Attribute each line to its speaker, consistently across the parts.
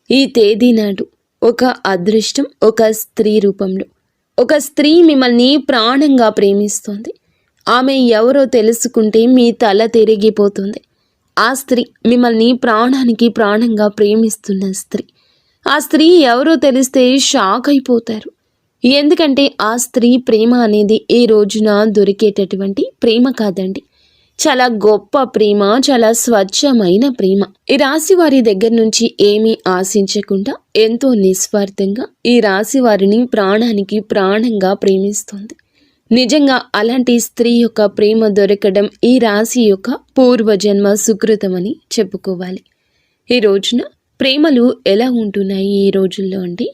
Speaker 1: ఈ తేదీ నాడు ఒక అదృష్టం ఒక స్త్రీ రూపంలో ఒక స్త్రీ మిమ్మల్ని ప్రాణంగా ప్రేమిస్తోంది. ఆమె ఎవరో తెలుసుకుంటే మీ తల తిరిగిపోతుంది. ఆ స్త్రీ మిమ్మల్ని ప్రాణానికి ప్రాణంగా ప్రేమిస్తున్న స్త్రీ. ఆ స్త్రీ ఎవరో తెలిస్తే షాక్ అయిపోతారు. ఎందుకంటే ఆ స్త్రీ ప్రేమ అనేది ఈ రోజున దొరికేటటువంటి ప్రేమ కాదండి. చాలా గొప్ప ప్రేమ, చాలా స్వచ్ఛమైన ప్రేమ. ఈ రాశి వారి దగ్గర నుంచి ఏమీ ఆశించకుండా ఎంతో నిస్వార్థంగా ఈ రాశి వారిని ప్రాణానికి ప్రాణంగా ప్రేమిస్తుంది. నిజంగా అలాంటి స్త్రీ యొక్క ప్రేమ దొరకడం ఈ రాశి యొక్క పూర్వజన్మ సుకృతమని చెప్పుకోవాలి. ఈ రోజున ప్రేమలు ఎలా ఉంటున్నాయి ఈ రోజుల్లో అంటే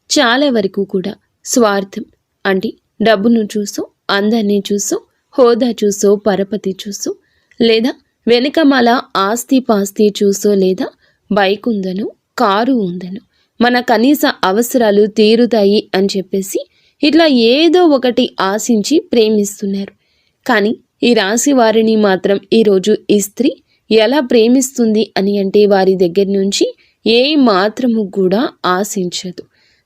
Speaker 1: చాలా వరకు కూడా స్వార్థం అంటే డబ్బును చూసో, అందాన్ని చూసో, హోదా చూసో, పరపతి చూసో, లేదా వెనుకమాల ఆస్తి పాస్తి చూసో, లేదా బైక్ ఉందనో, కారు ఉందనో, మన కనీస అవసరాలు తీరుతాయి అని చెప్పేసి ఇట్లా ఏదో ఒకటి ఆశించి ప్రేమిస్తున్నారు. కానీ ఈ రాశి వారిని మాత్రం ఈరోజు ఈ స్త్రీ ఎలా ప్రేమిస్తుంది అని అంటే వారి దగ్గర నుంచి ఏ మాత్రము కూడా ఆశించదు.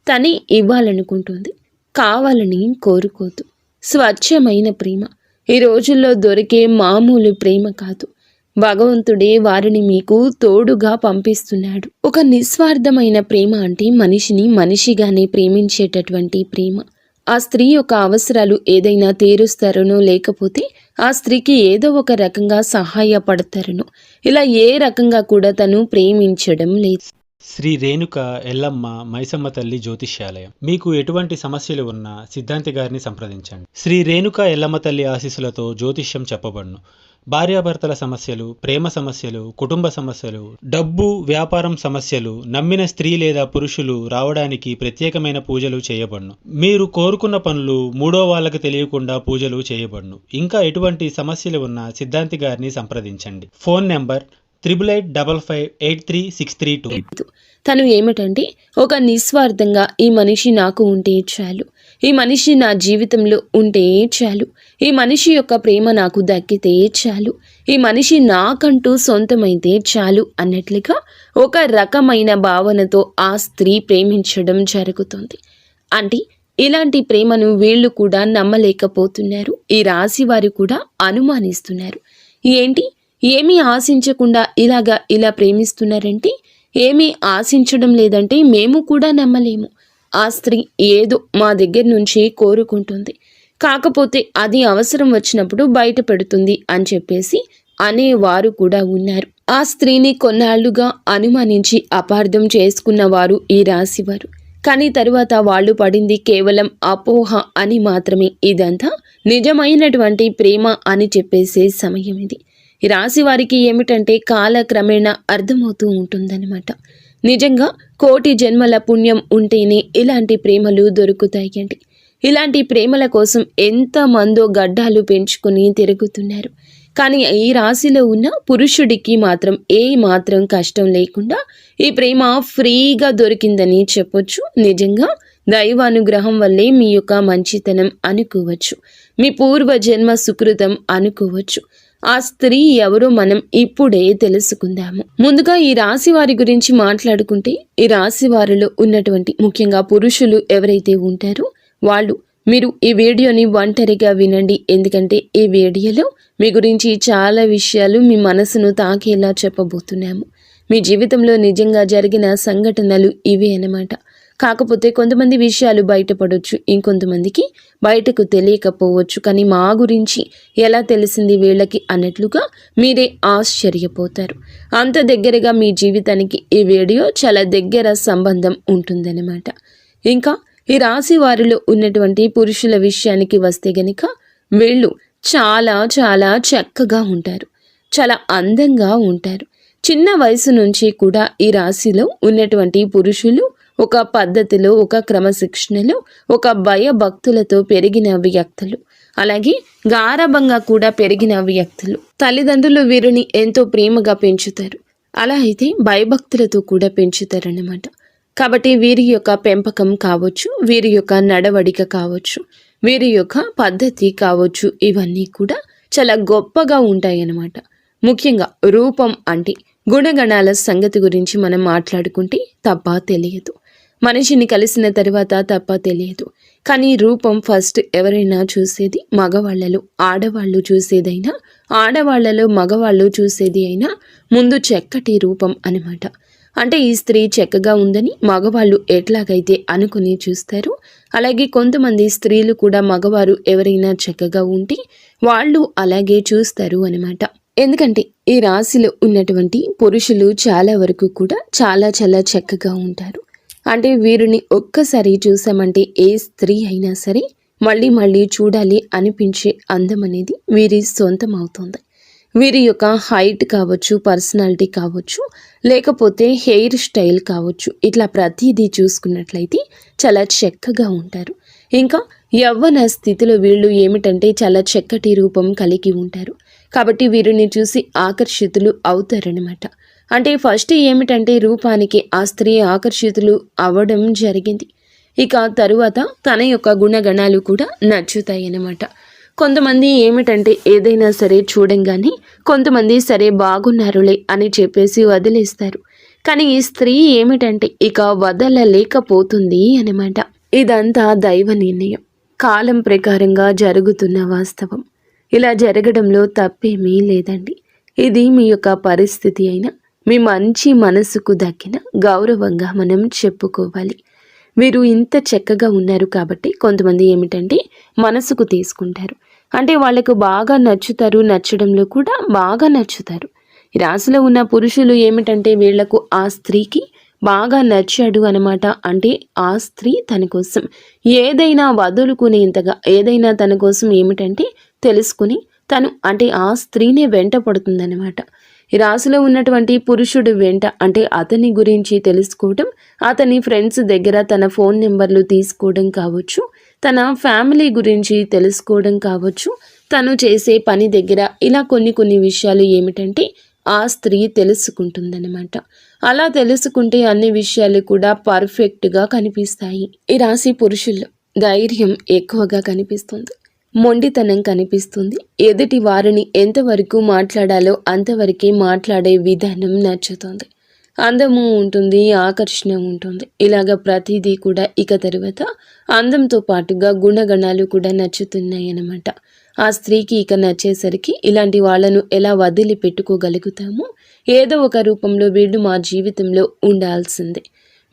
Speaker 1: తనే ఇవ్వాలనుకుంటుంది, కావాలని కోరుకోదు. స్వచ్ఛమైన ప్రేమ ఈ రోజుల్లో దొరికే మామూలు ప్రేమ కాదు. భగవంతుడే వారిని మీకు తోడుగా పంపిస్తున్నాడు. ఒక నిస్వార్థమైన ప్రేమ అంటే మనిషిని మనిషిగానే ప్రేమించేటటువంటి ప్రేమ. ఆ స్త్రీ యొక్క అవసరాలు ఏదైనా తీరుస్తారనో, లేకపోతే ఆ స్త్రీకి ఏదో ఒక రకంగా సహాయపడతారనో, ఇలా ఏ రకంగా కూడా తను ప్రేమించడం లేదు.
Speaker 2: శ్రీ రేణుక ఎల్లమ్మ మైసమ్మ తల్లి జ్యోతిష్యాలయం. మీకు ఎటువంటి సమస్యలు ఉన్నా సిద్ధాంతి గారిని సంప్రదించండి. శ్రీ రేణుక ఎల్లమ్మ తల్లి ఆశీస్సులతో జ్యోతిష్యం చెప్పబడును. భార్యాభర్తల సమస్యలు, ప్రేమ సమస్యలు, కుటుంబ సమస్యలు, డబ్బు, వ్యాపారం సమస్యలు, నమ్మిన స్త్రీ లేదా పురుషులు రావడానికి ప్రత్యేకమైన పూజలు చేయబడును. మీరు కోరుకున్న పనులు మూడో వాళ్ళకి తెలియకుండా పూజలు చేయబడును. ఇంకా ఎటువంటి సమస్యలు ఉన్నా సిద్ధాంతి గారిని సంప్రదించండి. Phone number 8855836332.
Speaker 1: తను ఏమిటంటే ఒక నిస్వార్థంగా ఈ మనిషి నాకు ఉంటే చాలు, ఈ మనిషి నా జీవితంలో ఉంటే చాలు, ఈ మనిషి యొక్క ప్రేమ నాకు దక్కితే చాలు, ఈ మనిషి నాకంటూ సొంతమైతే చాలు అన్నట్లుగా ఒక రకమైన భావనతో ఆ స్త్రీ ప్రేమించడం జరుగుతుంది. అంటే ఇలాంటి ప్రేమను వీళ్ళు కూడా నమ్మలేకపోతున్నారు. ఈ రాశి వారు కూడా అనుమానిస్తున్నారు. ఏంటి, ఏమీ ఆశించకుండా ఇలా ప్రేమిస్తున్నారంటే, ఏమీ ఆశించడం లేదంటే మేము కూడా నమ్మలేము. ఆ స్త్రీ ఏదో మా దగ్గర నుంచి కోరుకుంటుంది, కాకపోతే అది అవసరం వచ్చినప్పుడు బయట పెడుతుంది అని చెప్పేసి అనేవారు కూడా ఉన్నారు. ఆ స్త్రీని కొన్నాళ్లుగా అనుమానించి అపార్థం చేసుకున్నవారు ఈ రాశివారు. కానీ తరువాత వాళ్ళు పడింది కేవలం అపోహ అని మాత్రమే. ఇదంతా నిజమైనటువంటి ప్రేమ అని చెప్పేసే సమయం ఇది. ఈ రాశి వారికి ఏమిటంటే కాలక్రమేణా అర్థమవుతూ ఉంటుందన్నమాట. నిజంగా కోటి జన్మల పుణ్యం ఉంటేనే ఇలాంటి ప్రేమలు దొరుకుతాయండి. ఇలాంటి ప్రేమల కోసం ఎంతమందో గడ్డాలు పెంచుకొని తిరుగుతున్నారు. కానీ ఈ రాశిలో ఉన్న పురుషుడికి మాత్రం ఏ మాత్రం కష్టం లేకుండా ఈ ప్రేమ ఫ్రీగా దొరికిందని చెప్పొచ్చు. నిజంగా దైవానుగ్రహం వల్లే మీ యొక్క మంచితనం అనుకోవచ్చు, మీ పూర్వజన్మ సుకృతం అనుకోవచ్చు. ఆ స్త్రీ ఎవరో మనం ఇప్పుడే తెలుసుకుందాము. ముందుగా ఈ రాశి వారి గురించి మాట్లాడుకుంటే, ఈ రాశి వారిలో ఉన్నటువంటి ముఖ్యంగా పురుషులు ఎవరైతే ఉంటారో మీరు ఈ వీడియోని ఒంటరిగా వినండి. ఎందుకంటే ఈ వీడియోలో మీ గురించి చాలా విషయాలు మీ మనసును తాకేలా చెప్పబోతున్నాము. మీ జీవితంలో నిజంగా జరిగిన సంఘటనలు ఇవే అన్నమాట. కాకపోతే కొంతమంది విషయాలు బయటపడవచ్చు, ఇంకొంతమందికి బయటకు తెలియకపోవచ్చు. కానీ మా గురించి ఎలా తెలిసింది వీళ్ళకి అన్నట్లుగా మీరే ఆశ్చర్యపోతారు. అంత దగ్గరగా మీ జీవితానికి ఈ వీడియో చాలా దగ్గర సంబంధం ఉంటుందన్నమాట. ఇంకా ఈ రాశి వారిలో ఉన్నటువంటి పురుషుల విషయానికి వస్తే గనుక వీళ్ళు చాలా చాలా చక్కగా ఉంటారు, చాలా అందంగా ఉంటారు. చిన్న వయసు నుంచి కూడా ఈ రాశిలో ఉన్నటువంటి పురుషులు ఒక పద్ధతిలో, ఒక క్రమశిక్షణలో, ఒక భయభక్తులతో పెరిగిన వ్యక్తులు, అలాగే గారాబంగా కూడా పెరిగిన వ్యక్తులు. తల్లిదండ్రులు వీరిని ఎంతో ప్రేమగా పెంచుతారు, అలా అయితే భయభక్తులతో కూడా పెంచుతారన్నమాట. కాబట్టి వీరి యొక్క పెంపకం కావచ్చు, వీరి యొక్క నడవడిక కావచ్చు, వీరి యొక్క పద్ధతి కావచ్చు, ఇవన్నీ కూడా చాలా గొప్పగా ఉంటాయి అన్నమాట. ముఖ్యంగా రూపం అంటే గుణగణాల సంగతి గురించి మనం మాట్లాడుకుంటే తప్ప తెలియదు. మనిషిని కలిసిన తర్వాత తప్ప తెలియదు. కానీ రూపం ఫస్ట్ ఎవరైనా చూసేది మగవాళ్ళలో. ఆడవాళ్ళు చూసేదైనా, ఆడవాళ్లలో మగవాళ్ళు చూసేది అయినా ముందు చక్కటి రూపం అన్నమాట. అంటే ఈ స్త్రీ చక్కగా ఉందని మగవాళ్ళు ఎట్లాగైతే అనుకుని చూస్తారు, అలాగే కొంతమంది స్త్రీలు కూడా మగవారు ఎవరైనా చక్కగా ఉంటే వాళ్ళు అలాగే చూస్తారు అన్నమాట. ఎందుకంటే ఈ రాశిలో ఉన్నటువంటి పురుషులు చాలా వరకు కూడా చాలా చాలా చక్కగా ఉంటారు. అంటే వీరిని ఒక్కసారి చూసామంటే ఏ స్త్రీ అయినా సరే మళ్ళీ మళ్ళీ చూడాలి అనిపించే అందం అనేది వీరి సొంతం అవుతుంది. వీరి యొక్క హైట్ కావచ్చు, పర్సనాలిటీ కావచ్చు, లేకపోతే హెయిర్ స్టైల్ కావచ్చు, ఇట్లా ప్రతిదీ చూసుకున్నట్లయితే చాలా చక్కగా ఉంటారు. ఇంకా యవ్వన స్థితిలో వీళ్ళు ఏమిటంటే చాలా చక్కటి రూపం కలిగి ఉంటారు. కాబట్టి వీరిని చూసి ఆకర్షితులు అవుతారనమాట. అంటే ఫస్ట్ ఏమిటంటే రూపానికి ఆ స్త్రీ ఆకర్షితులు అవ్వడం జరిగింది. ఇక తరువాత తన యొక్క గుణగణాలు కూడా నచ్చుతాయి అన్నమాట. కొంతమంది ఏమిటంటే ఏదైనా సరే చూడంగానే కొంతమంది సరే బాగున్నారులే అని చెప్పేసి వదిలేస్తారు. కానీ ఈ స్త్రీ ఏమిటంటే ఇక వదలలేకపోతుంది అన్నమాట. ఇదంతా దైవ నిర్ణయం, కాలం ప్రకారంగా జరుగుతున్న వాస్తవం. ఇలా జరగడంలో తప్పేమీ లేదండి. ఇది మీ యొక్క పరిస్థితి అయినా మీ మంచి మనసుకు దక్కిన గౌరవంగా మనం చెప్పుకోవాలి. వీరు ఇంత చక్కగా ఉన్నారు కాబట్టి కొంతమంది ఏమిటంటే మనసుకు తీసుకుంటారు. అంటే వాళ్ళకు బాగా నచ్చుతారు, నచ్చడంలో కూడా బాగా నచ్చుతారు. ఈ రాశిలో ఉన్న పురుషులు ఏమిటంటే వీళ్లకు ఆ స్త్రీకి బాగా నచ్చాడు అనమాట. అంటే ఆ స్త్రీ తన కోసం ఏదైనా వదులుకునేంతగా, ఏదైనా తన కోసం ఏమిటంటే తెలుసుకుని తను అంటే ఆ స్త్రీనే వెంట పడుతుందన్నమాట. ఈ రాశిలో ఉన్నటువంటి పురుషుడు వెంట అంటే అతని గురించి తెలుసుకోవడం, అతని ఫ్రెండ్స్ దగ్గర తన ఫోన్ నెంబర్లు తీసుకోవడం కావచ్చు, తన ఫ్యామిలీ గురించి తెలుసుకోవడం కావచ్చు, తను చేసే పని దగ్గర ఇలా కొన్ని విషయాలు ఏమిటంటే ఆ స్త్రీ తెలుసుకుంటుందన్నమాట. అలా తెలుసుకుంటే అన్ని విషయాలు కూడా పర్ఫెక్ట్గా కనిపిస్తాయి. ఈ రాశి పురుషుల్లో ధైర్యం ఎక్కువగా కనిపిస్తుంది, మొండితనం కనిపిస్తుంది. ఎదుటి వారిని ఎంతవరకు మాట్లాడాలో అంతవరకే మాట్లాడే విధానం నచ్చుతుంది. అందము ఉంటుంది, ఆకర్షణ ఉంటుంది. ఇలాగ ప్రతిదీ కూడా ఇక తరువాత అందంతో పాటుగా గుణగణాలు కూడా నచ్చుతున్నాయి అన్నమాట. ఆ స్త్రీకి ఇక నచ్చేసరికి ఇలాంటి వాళ్ళను ఎలా వదిలిపెట్టుకోగలుగుతామో, ఏదో ఒక రూపంలో వీళ్ళు మా జీవితంలో ఉండాల్సిందే.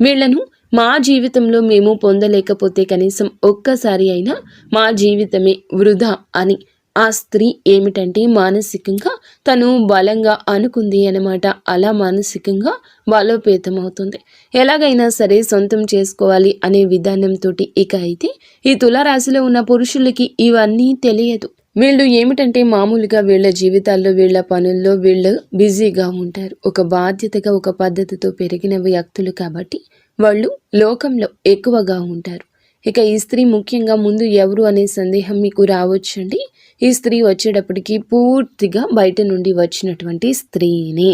Speaker 1: వీళ్లను మా జీవితంలో మేము పొందలేకపోతే కనీసం ఒక్కసారి అయినా మా జీవితమే వృధా అని ఆ స్త్రీ ఏమిటంటే మానసికంగా తను బలంగా అనుకుంది అన్నమాట. అలా మానసికంగా బలోపేతం అవుతుంది. ఎలాగైనా సరే సొంతం చేసుకోవాలి అనే విధానంతో ఇక అయితే ఈ తులారాశిలో ఉన్న పురుషులకి ఇవన్నీ తెలియదు. వీళ్ళు ఏమిటంటే మామూలుగా వీళ్ళ జీవితాల్లో, వీళ్ళ పనుల్లో వీళ్ళు బిజీగా ఉంటారు. ఒక బాధ్యతగా, ఒక పద్ధతితో పెరిగిన వ్యక్తులు కాబట్టి వాళ్ళు లోకంలో ఎక్కువగా ఉంటారు. ఇక ఈ స్త్రీ ముఖ్యంగా ముందు ఎవరు అనే సందేహం మీకు రావచ్చండి. ఈ స్త్రీ వచ్చేటప్పటికి పూర్తిగా బయట నుండి వచ్చినటువంటి స్త్రీని,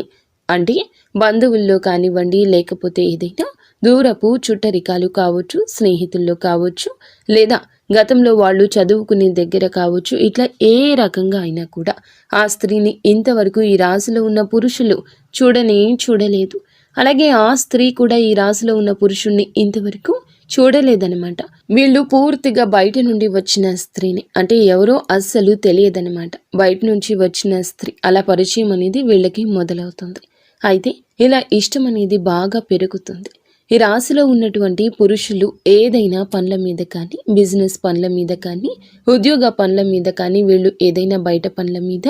Speaker 1: అంటే బంధువుల్లో కానివ్వండి, లేకపోతే ఏదైనా దూరపు చుట్టరికాలు కావచ్చు, స్నేహితుల్లో కావచ్చు, లేదా గతంలో వాళ్ళు చదువుకునే దగ్గర కావచ్చు, ఇట్లా ఏ రకంగా అయినా కూడా ఆ స్త్రీని ఇంతవరకు ఈ రాశిలో ఉన్న పురుషులు చూడలేదు. అలాగే ఆ స్త్రీ కూడా ఈ రాశిలో ఉన్న పురుషుణ్ణి ఇంతవరకు చూడలేదనమాట. వీళ్ళు పూర్తిగా బయట నుండి వచ్చిన స్త్రీని, అంటే ఎవరో అస్సలు తెలియదనమాట. బయట నుంచి వచ్చిన స్త్రీ అలా పరిచయం అనేది వీళ్ళకి మొదలవుతుంది. అయితే ఇలా ఇష్టం అనేది బాగా పెరుగుతుంది. ఈ రాశిలో ఉన్నటువంటి పురుషులు ఏదైనా పనుల మీద కానీ, బిజినెస్ పనుల మీద కానీ, ఉద్యోగ పనుల మీద కానీ, వీళ్ళు ఏదైనా బయట పనుల మీద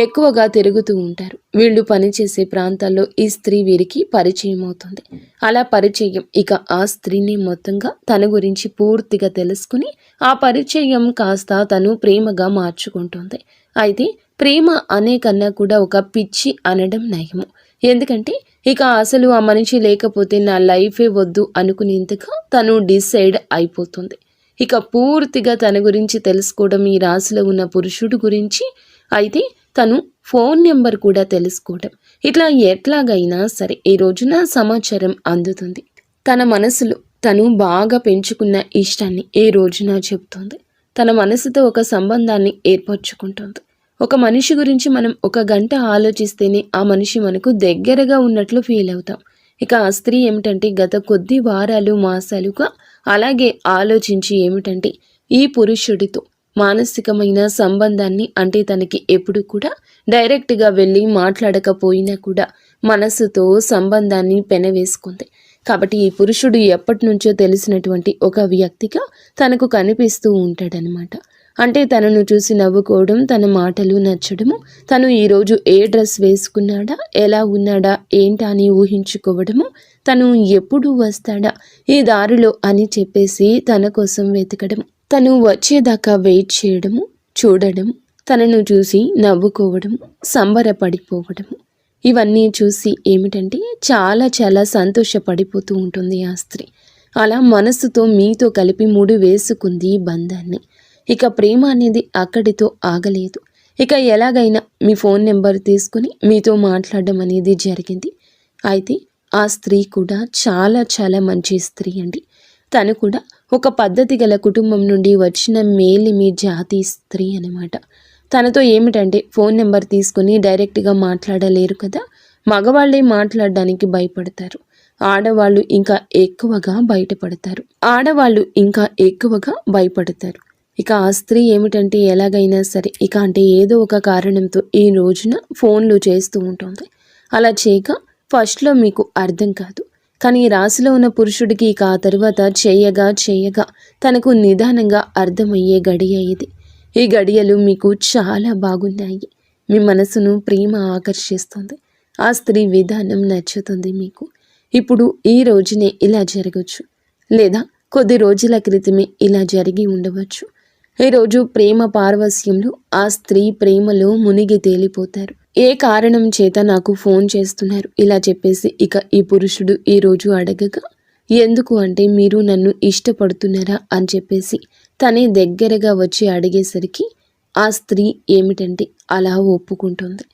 Speaker 1: ఎక్కువగా తిరుగుతూ ఉంటారు. వీళ్ళు పనిచేసే ప్రాంతాల్లో ఈ స్త్రీ వీరికి పరిచయం అవుతుంది. అలా పరిచయం ఇక ఆ స్త్రీని మొత్తంగా తన గురించి పూర్తిగా తెలుసుకుని ఆ పరిచయం కాస్త తను ప్రేమగా మార్చుకుంటుంది. అయితే ప్రేమ అనే కన్నా కూడా ఒక పిచ్చి అనడం నయము. ఎందుకంటే ఇక అసలు ఆ మనిషి లేకపోతే నా లైఫే వద్దు అనుకునేంతగా తను డిసైడ్ అయిపోతుంది. ఇక పూర్తిగా తన గురించి తెలుసుకోవడం ఈ రాశిలో ఉన్న పురుషుడు గురించి, అయితే తను ఫోన్ నెంబర్ కూడా తెలుసుకోవడం, ఇట్లా ఎట్లాగైనా సరే ఈ రోజున సమాచారం అందుతుంది. తన మనసులో తను బాగా పెంచుకున్న ఇష్టాన్ని ఏ రోజున చెప్తుంది. తన మనసుతో ఒక సంబంధాన్ని ఏర్పరచుకుంటుంది. ఒక మనిషి గురించి మనం ఒక గంట ఆలోచిస్తేనే ఆ మనిషి మనకు దగ్గరగా ఉన్నట్లు ఫీల్ అవుతాం. ఇక ఆ స్త్రీ ఏమిటంటే గత కొద్ది వారాలు మాసాలుగా అలాగే ఆలోచించి ఏమిటంటే ఈ పురుషుడితో మానసికమైన సంబంధాన్ని అంటే తనకి ఎప్పుడు కూడా డైరెక్ట్గా వెళ్ళి మాట్లాడకపోయినా కూడా మనసుతో సంబంధాన్ని పెనవేసుకుంది. కాబట్టి ఈ పురుషుడు ఎప్పటి నుంచో తెలిసినటువంటి ఒక వ్యక్తిగా తనకు కనిపిస్తూ ఉంటాడనమాట. అంటే తనను చూసి నవ్వుకోవడం, తన మాటలు నచ్చడము, తను ఈరోజు ఏ డ్రెస్ వేసుకున్నాడా, ఎలా ఉన్నాడా, ఏంటా అని ఊహించుకోవడము, తను ఎప్పుడు వస్తాడా ఈ దారిలో అని చెప్పేసి తన కోసం వెతకడము, తను వచ్చేదాకా వెయిట్ చేయడము, చూడడము, తనను చూసి నవ్వుకోవడము, సంబరపడిపోవడము, ఇవన్నీ చూసి ఏమిటంటే చాలా చాలా సంతోషపడిపోతూ ఉంటుంది ఆ స్త్రీ. అలా మనసుతో మీతో కలిపి ముడి వేసుకుంది ఈ బంధాన్ని. ఇక ప్రేమ అనేది అక్కడితో ఆగలేదు. ఇక ఎలాగైనా మీ ఫోన్ నెంబర్ తీసుకుని మీతో మాట్లాడడం అనేది జరిగింది. అయితే ఆ స్త్రీ కూడా చాలా చాలా మంచి స్త్రీ అండి. తను కూడా ఒక పద్ధతి గల కుటుంబం నుండి వచ్చిన మేలిమి జాతి స్త్రీ అనమాట. తనతో ఏమిటంటే ఫోన్ నెంబర్ తీసుకుని డైరెక్ట్గా మాట్లాడలేరు కదా, మగవాళ్ళే మాట్లాడడానికి భయపడతారు, ఆడవాళ్ళు ఇంకా ఎక్కువగా భయపడతారు. ఇక ఆ స్త్రీ ఏమిటంటే ఎలాగైనా సరే ఇక అంటే ఏదో ఒక కారణంతో ఈ రోజున ఫోన్లు చేస్తూ ఉంటుంది. అలా చేయక ఫస్ట్లో మీకు అర్థం కాదు, కానీ ఈ రాశిలో ఉన్న పురుషుడికి ఇక ఆ తరువాత చేయగా తనకు నిదానంగా అర్థమయ్యే గడియ ఇది. ఈ గడియలు మీకు చాలా బాగున్నాయి. మీ మనసును ప్రేమ ఆకర్షిస్తుంది. ఆ స్త్రీ విధానం నచ్చుతుంది మీకు. ఇప్పుడు ఈ రోజునే ఇలా జరగచ్చు, లేదా కొద్ది రోజుల క్రితమే ఇలా జరిగి ఉండవచ్చు. ఈరోజు ప్రేమ పారవస్యంలో ఆ స్త్రీ ప్రేమలో మునిగి తేలిపోతారు. ఏ కారణం చేత నాకు ఫోన్ చేస్తున్నారు ఇలా చెప్పేసి ఇక ఈ పురుషుడు ఈరోజు అడగగా, ఎందుకు అంటే మీరు నన్ను ఇష్టపడుతున్నారా అని చెప్పేసి తనే దగ్గరగా వచ్చి అడిగేసరికి ఆ స్త్రీ ఏమిటంటే అలా ఒప్పుకుంటుంది.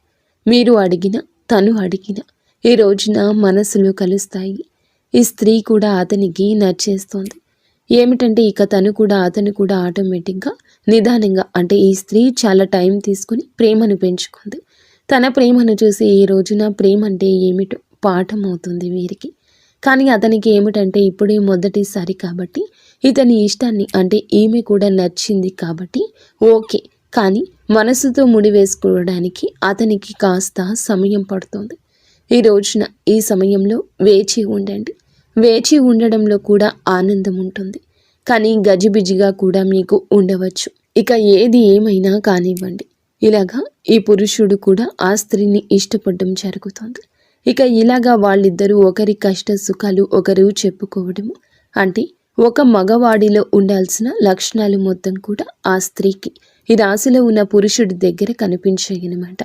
Speaker 1: మీరు అడిగినా తను అడిగినా ఈ రోజున మనసులు కలుస్తాయి. ఈ స్త్రీ కూడా అతనికి నచ్చేస్తోంది. ఏమిటంటే ఇక తను కూడా అతను కూడా ఆటోమేటిక్గా నిదానంగా అంటే ఈ స్త్రీ చాలా టైం తీసుకుని ప్రేమను పెంచుకుంది. తన ప్రేమను చూసి ఈ రోజున ప్రేమ అంటే ఏమిటో పాఠం అవుతుంది వీరికి. కానీ అతనికి ఏమిటంటే ఇప్పుడే మొదటిసారి కాబట్టి ఇతని ఇష్టాన్ని అంటే ఈమె కూడా నచ్చింది కాబట్టి ఓకే, కానీ మనసుతో ముడివేసుకోవడానికి అతనికి కాస్త సమయం పడుతుంది. ఈ రోజున ఈ సమయంలో వేచి ఉండండి. వేచి ఉండడంలో కూడా ఆనందం ఉంటుంది, కానీ గజిబిజిగా కూడా మీకు ఉండవచ్చు. ఇక ఏది ఏమైనా కానివ్వండి, ఇలాగా ఈ పురుషుడు కూడా ఆ స్త్రీని ఇష్టపడడం జరుగుతుంది. ఇక ఇలాగా వాళ్ళిద్దరూ ఒకరి కష్ట సుఖాలు ఒకరు చెప్పుకోవడము, అంటే ఒక మగవాడిలో ఉండాల్సిన లక్షణాలు మొత్తం కూడా ఆ స్త్రీకి ఈ రాశిలో ఉన్న పురుషుడి దగ్గర కనిపించాయన్నమాట.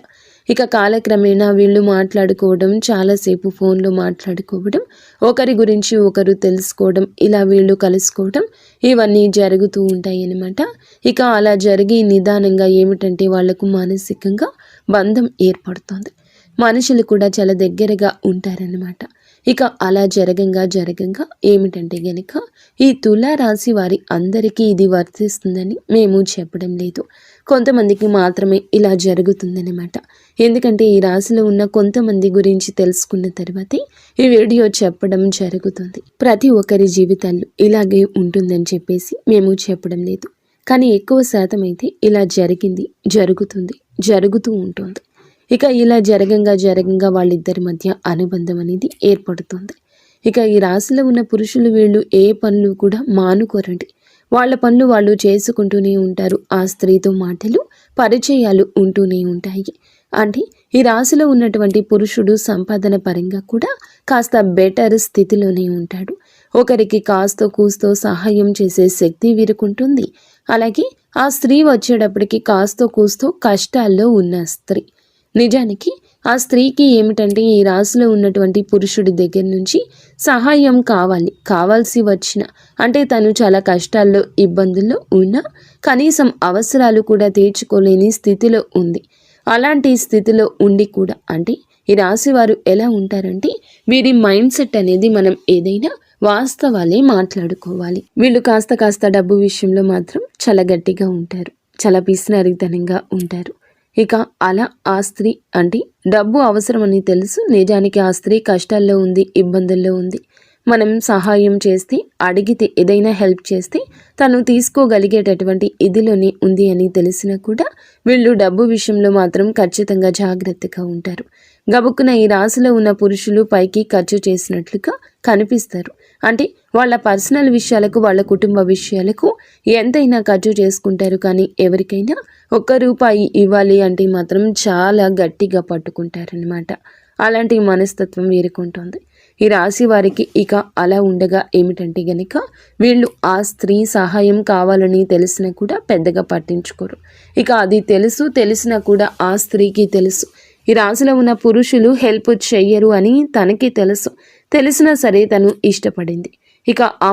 Speaker 1: ఇక కాలక్రమేణా వీళ్ళు మాట్లాడుకోవడం, చాలాసేపు ఫోన్లో మాట్లాడుకోవడం, ఒకరి గురించి ఒకరు తెలుసుకోవడం, ఇలా వీళ్ళు కలుసుకోవడం, ఇవన్నీ జరుగుతూ ఉంటాయి అన్నమాట. ఇక అలా జరిగి నిదానంగా ఏమిటంటే వాళ్లకు మానసికంగా బంధం ఏర్పడుతుంది. మనుషులు కూడా చాలా దగ్గరగా ఉంటారన్నమాట. ఇక అలా జరగంగా ఏమిటంటే గనక ఈ తులారాశి వారి అందరికీ ఇది వర్తిస్తుందని మేము చెప్పడం లేదు, కొంతమందికి మాత్రమే ఇలా జరుగుతుందన్నమాట. ఎందుకంటే ఈ రాశిలో ఉన్న కొంతమంది గురించి తెలుసుకున్న తర్వాతే ఈ వీడియో చెప్పడం జరుగుతుంది. ప్రతి ఒక్కరి జీవితాల్లో ఇలాగే ఉంటుందని చెప్పేసి మేము చెప్పడం లేదు, కానీ ఎక్కువ శాతం అయితే ఇలా జరుగుతూ ఉంటుంది. ఇక ఇలా జరగంగా వాళ్ళిద్దరి మధ్య అనుబంధం అనేది ఏర్పడుతుంది. ఇక ఈ రాశిలో ఉన్న పురుషులు వీళ్ళు ఏ పనులు కూడా మానుకోరండి. వాళ్ళ పనులు వాళ్ళు చేసుకుంటూనే ఉంటారు. ఆ స్త్రీతో మాటలు పరిచయాలు ఉంటూనే ఉంటాయి. అంటే ఈ రాశిలో ఉన్నటువంటి పురుషుడు సంపాదన పరంగా కూడా కాస్త బెటర్ స్థితిలోనే ఉంటాడు. ఒకరికి కాస్తో కూస్తో సహాయం చేసే శక్తి వీరుకుంటుంది. అలాగే ఆ స్త్రీ వచ్చేటప్పటికి కాస్తో కూస్తో కష్టాల్లో ఉన్న స్త్రీ. నిజానికి ఆ స్త్రీకి ఏమిటంటే ఈ రాశిలో ఉన్నటువంటి పురుషుడి దగ్గర నుంచి సహాయం కావాల్సి వచ్చిన, అంటే తను చాలా కష్టాల్లో ఇబ్బందుల్లో ఉన్నా కనీసం అవసరాలు కూడా తీర్చుకోలేని స్థితిలో ఉంది. అలాంటి స్థితిలో ఉండి కూడా అంటే ఈ రాశి వారు ఎలా ఉంటారంటే వీరి మైండ్ సెట్ అనేది మనం ఏదైనా వాస్తవాలే మాట్లాడుకోవాలి. వీళ్ళు కాస్త డబ్బు విషయంలో మాత్రం చాలా గట్టిగా ఉంటారు, చాలా పిసినారితనంగా ఉంటారు. ఇక అలా ఆ స్త్రీ అంటే డబ్బు అవసరమని తెలుసు, నిజానికి ఆ స్త్రీ కష్టాల్లో ఉంది, ఇబ్బందుల్లో ఉంది. మనం సహాయం చేస్తే, అడిగితే, ఏదైనా హెల్ప్ చేస్తే తను తీసుకోగలిగేటటువంటి ఇదిలోనే ఉంది అని తెలిసినా కూడా వీళ్ళు డబ్బు విషయంలో మాత్రం ఖచ్చితంగా జాగ్రత్తగా ఉంటారు. గబుక్కున ఈ రాశిలో ఉన్న పురుషులు పైకి ఖర్చు చేసినట్లుగా కనిపిస్తారు. అంటే వాళ్ళ పర్సనల్ విషయాలకు, వాళ్ళ కుటుంబ విషయాలకు ఎంతైనా ఖర్చు చేసుకుంటారు. కానీ ఎవరికైనా ₹1 ఇవ్వాలి అంటే మాత్రం చాలా గట్టిగా పట్టుకుంటారనమాట. అలాంటి మనస్తత్వం వీరికి ఉంటుంది. ఈ రాశి వారికి ఇక అలా ఉండగా ఏమిటంటే గనక వీళ్ళు ఆ స్త్రీ సహాయం కావాలని తెలిసినా కూడా పెద్దగా పట్టించుకోరు. ఇక అది తెలిసినా కూడా ఆ స్త్రీకి తెలుసు ఈ రాశిలో ఉన్న పురుషులు హెల్ప్ చెయ్యరు అని తనకి తెలిసినా సరే తను ఇష్టపడింది. ఇక ఆ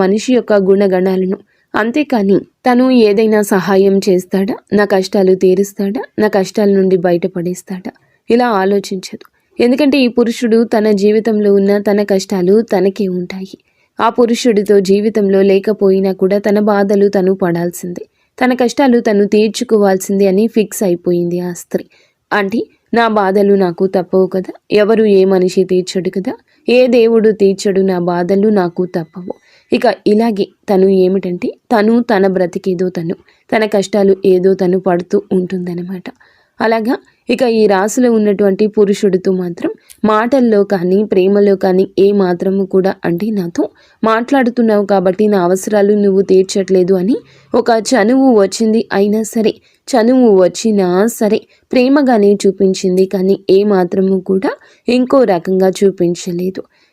Speaker 1: మనిషి యొక్క గుణగణాలను, అంతేకాని తను ఏదైనా సహాయం చేస్తాడా, నా కష్టాలు తీరుస్తాడా, నా కష్టాల నుండి బయటపడేస్తాడా, ఇలా ఆలోచించదు. ఎందుకంటే ఈ పురుషుడు తన జీవితంలో ఉన్న తన కష్టాలు తనకే ఉంటాయి. ఆ పురుషుడితో జీవితంలో లేకపోయినా కూడా తన బాధలు తను పడాల్సిందే, తన కష్టాలు తను తీర్చుకోవాల్సిందే అని ఫిక్స్ అయిపోయింది ఆ స్త్రీ. అంటే నా బాధలు నాకు తప్పవు కదా, ఎవరు ఏ మనిషి తీర్చడు కదా, ఏ దేవుడు తీర్చడు నా బాధలు నాకు తప్పవు. ఇక ఇలాగే తను ఏమిటంటే తన బ్రతికేదో తన కష్టాలు ఏదో తను పడుతూ ఉంటుందన్నమాట. అలాగా ఇక ఈ రాశిలో ఉన్నటువంటి పురుషుడితో మాత్రం మాటల్లో కానీ, ప్రేమలో కానీ ఏ మాత్రము కూడా అంటే నాతో మాట్లాడుతున్నావు కాబట్టి నా అవసరాలు నువ్వు తీర్చట్లేదు అని ఒక చనువు వచ్చినా సరే ప్రేమగానే చూపించింది. కానీ ఏ మాత్రము కూడా ఇంకో రకంగా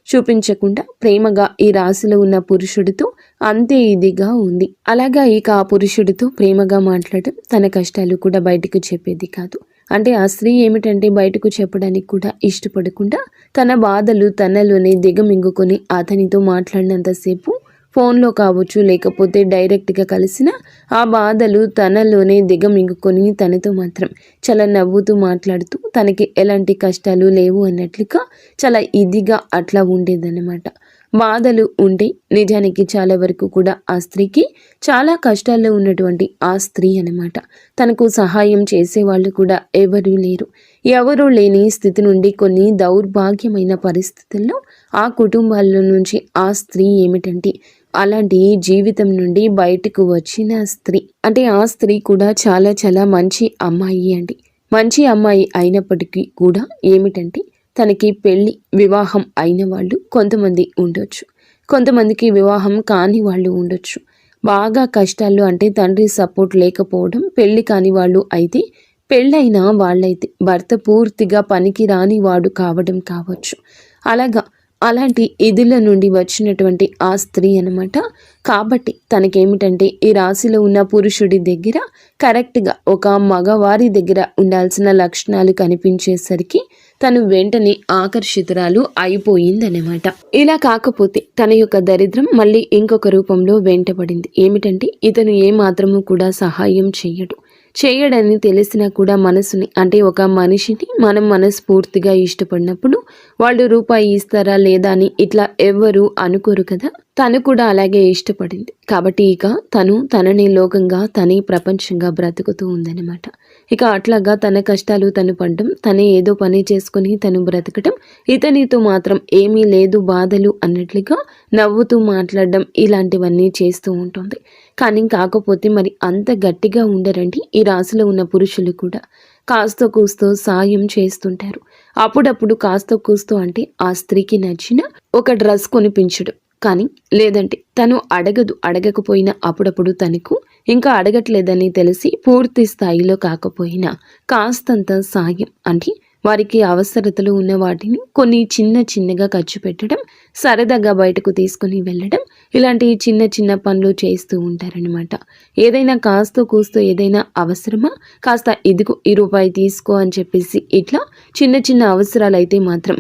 Speaker 1: చూపించకుండా ప్రేమగా ఈ రాశిలో ఉన్న పురుషుడితో అంతే ఇదిగా ఉంది. అలాగా ఇక ఆ పురుషుడితో ప్రేమగా మాట్లాడటం, తన కష్టాలు కూడా బయటకు చెప్పేది కాదు. అంటే ఆ స్త్రీ ఏమిటంటే బయటకు చెప్పడానికి కూడా ఇష్టపడకుండా తన బాధలు తనలోనే దిగమింగుకొని అతనితో మాట్లాడినంతసేపు ఫోన్లో కావచ్చు, లేకపోతే డైరెక్ట్గా కలిసిన ఆ బాధలు తనలోనే దిగమింగుకొని తనతో మాత్రం చాలా నవ్వుతూ మాట్లాడుతూ తనకి ఎలాంటి కష్టాలు లేవు అన్నట్లుగా చాలా ఇదిగా అట్లా ఉండేదన్నమాట. బాధలు ఉంటే నిజానికి చాలా వరకు కూడా ఆ స్త్రీకి చాలా కష్టాల్లో ఉన్నటువంటి ఆ స్త్రీ అన్నమాట. తనకు సహాయం చేసేవాళ్ళు కూడా ఎవరూ లేని స్థితి నుండి కొన్ని దౌర్భాగ్యమైన పరిస్థితుల్లో ఆ కుటుంబాల్లో నుంచి ఆ స్త్రీ ఏమిటంటే అలాంటి జీవితం నుండి బయటకు వచ్చిన స్త్రీ. అంటే ఆ స్త్రీ కూడా చాలా చాలా మంచి అమ్మాయి అండి. మంచి అమ్మాయి అయినప్పటికీ కూడా ఏమిటంటే తనకి వివాహం అయిన వాళ్ళు కొంతమంది ఉండొచ్చు, కొంతమందికి వివాహం కాని వాళ్ళు ఉండొచ్చు. బాగా కష్టాల్లో అంటే తండ్రి సపోర్ట్ లేకపోవడం, పెళ్లి కాని వాళ్ళు అయితే, పెళ్ళైన వాళ్ళైతే భర్త పూర్తిగా పనికి రాని వాడు కావడం కావచ్చు. అలాంటి ఇదిల నుండి వచ్చినటువంటి ఆ స్త్రీ అన్నమాట. కాబట్టి తనకేమిటంటే ఈ రాశిలో ఉన్న పురుషుడి దగ్గర కరెక్ట్గా ఒక మగవారి దగ్గర ఉండాల్సిన లక్షణాలు కనిపించేసరికి తను వెంటనే ఆకర్షితురాలు అయిపోయిందన్నమాట. ఇలా కాకపోతే తన యొక్క దరిద్రం మళ్ళీ ఇంకొక రూపంలో వెంటబడింది. ఏమిటంటే ఇతను ఏమాత్రము కూడా సహాయం చేయడని తెలిసినా కూడా మనసుని అంటే ఒక మనిషిని మనం మనస్ఫూర్తిగా ఇష్టపడినప్పుడు వాళ్ళు రూపాయి ఇస్తారా లేదా అని ఇట్లా ఎవ్వరూ అనుకోరు కదా. తను కూడా అలాగే ఇష్టపడింది కాబట్టి ఇక తనని లోకంగా, తనే ప్రపంచంగా బ్రతుకుతూ ఉందన్నమాట. ఇక అట్లాగా తన కష్టాలు తను పడడం, తనే ఏదో పని చేసుకుని తను బ్రతకడం, ఇతనితో మాత్రం ఏమీ లేదు బాధలు అన్నట్లుగా నవ్వుతూ మాట్లాడడం, ఇలాంటివన్నీ చేస్తూ ఉంటుంది. కానీ కాకపోతే మరి అంత గట్టిగా ఉండరండి ఈ రాశిలో ఉన్న పురుషులు కూడా. కాస్తో కూస్తో సాయం చేస్తుంటారు. అప్పుడప్పుడు కాస్తో కూస్తో అంటే ఆ స్త్రీకి నచ్చిన ఒక డ్రెస్ కొనిపించడం, కానీ లేదంటే తను అడగకపోయినా అప్పుడప్పుడు తనకు ఇంకా అడగట్లేదని తెలిసి పూర్తి స్థాయిలో కాకపోయినా కాస్తంత సాయం అంటే వారికి అవసరతలు ఉన్న వాటిని కొన్ని చిన్నగా ఖర్చు పెట్టడం, సరదాగా బయటకు తీసుకుని వెళ్ళడం, ఇలాంటి చిన్న పనులు చేస్తూ ఉంటారనమాట. ఏదైనా కాస్తో కూస్తో ఏదైనా అవసరమా, కాస్త ఇదిగో ₹1 తీసుకో అని చెప్పేసి ఇట్లా చిన్న అవసరాలు అయితే మాత్రం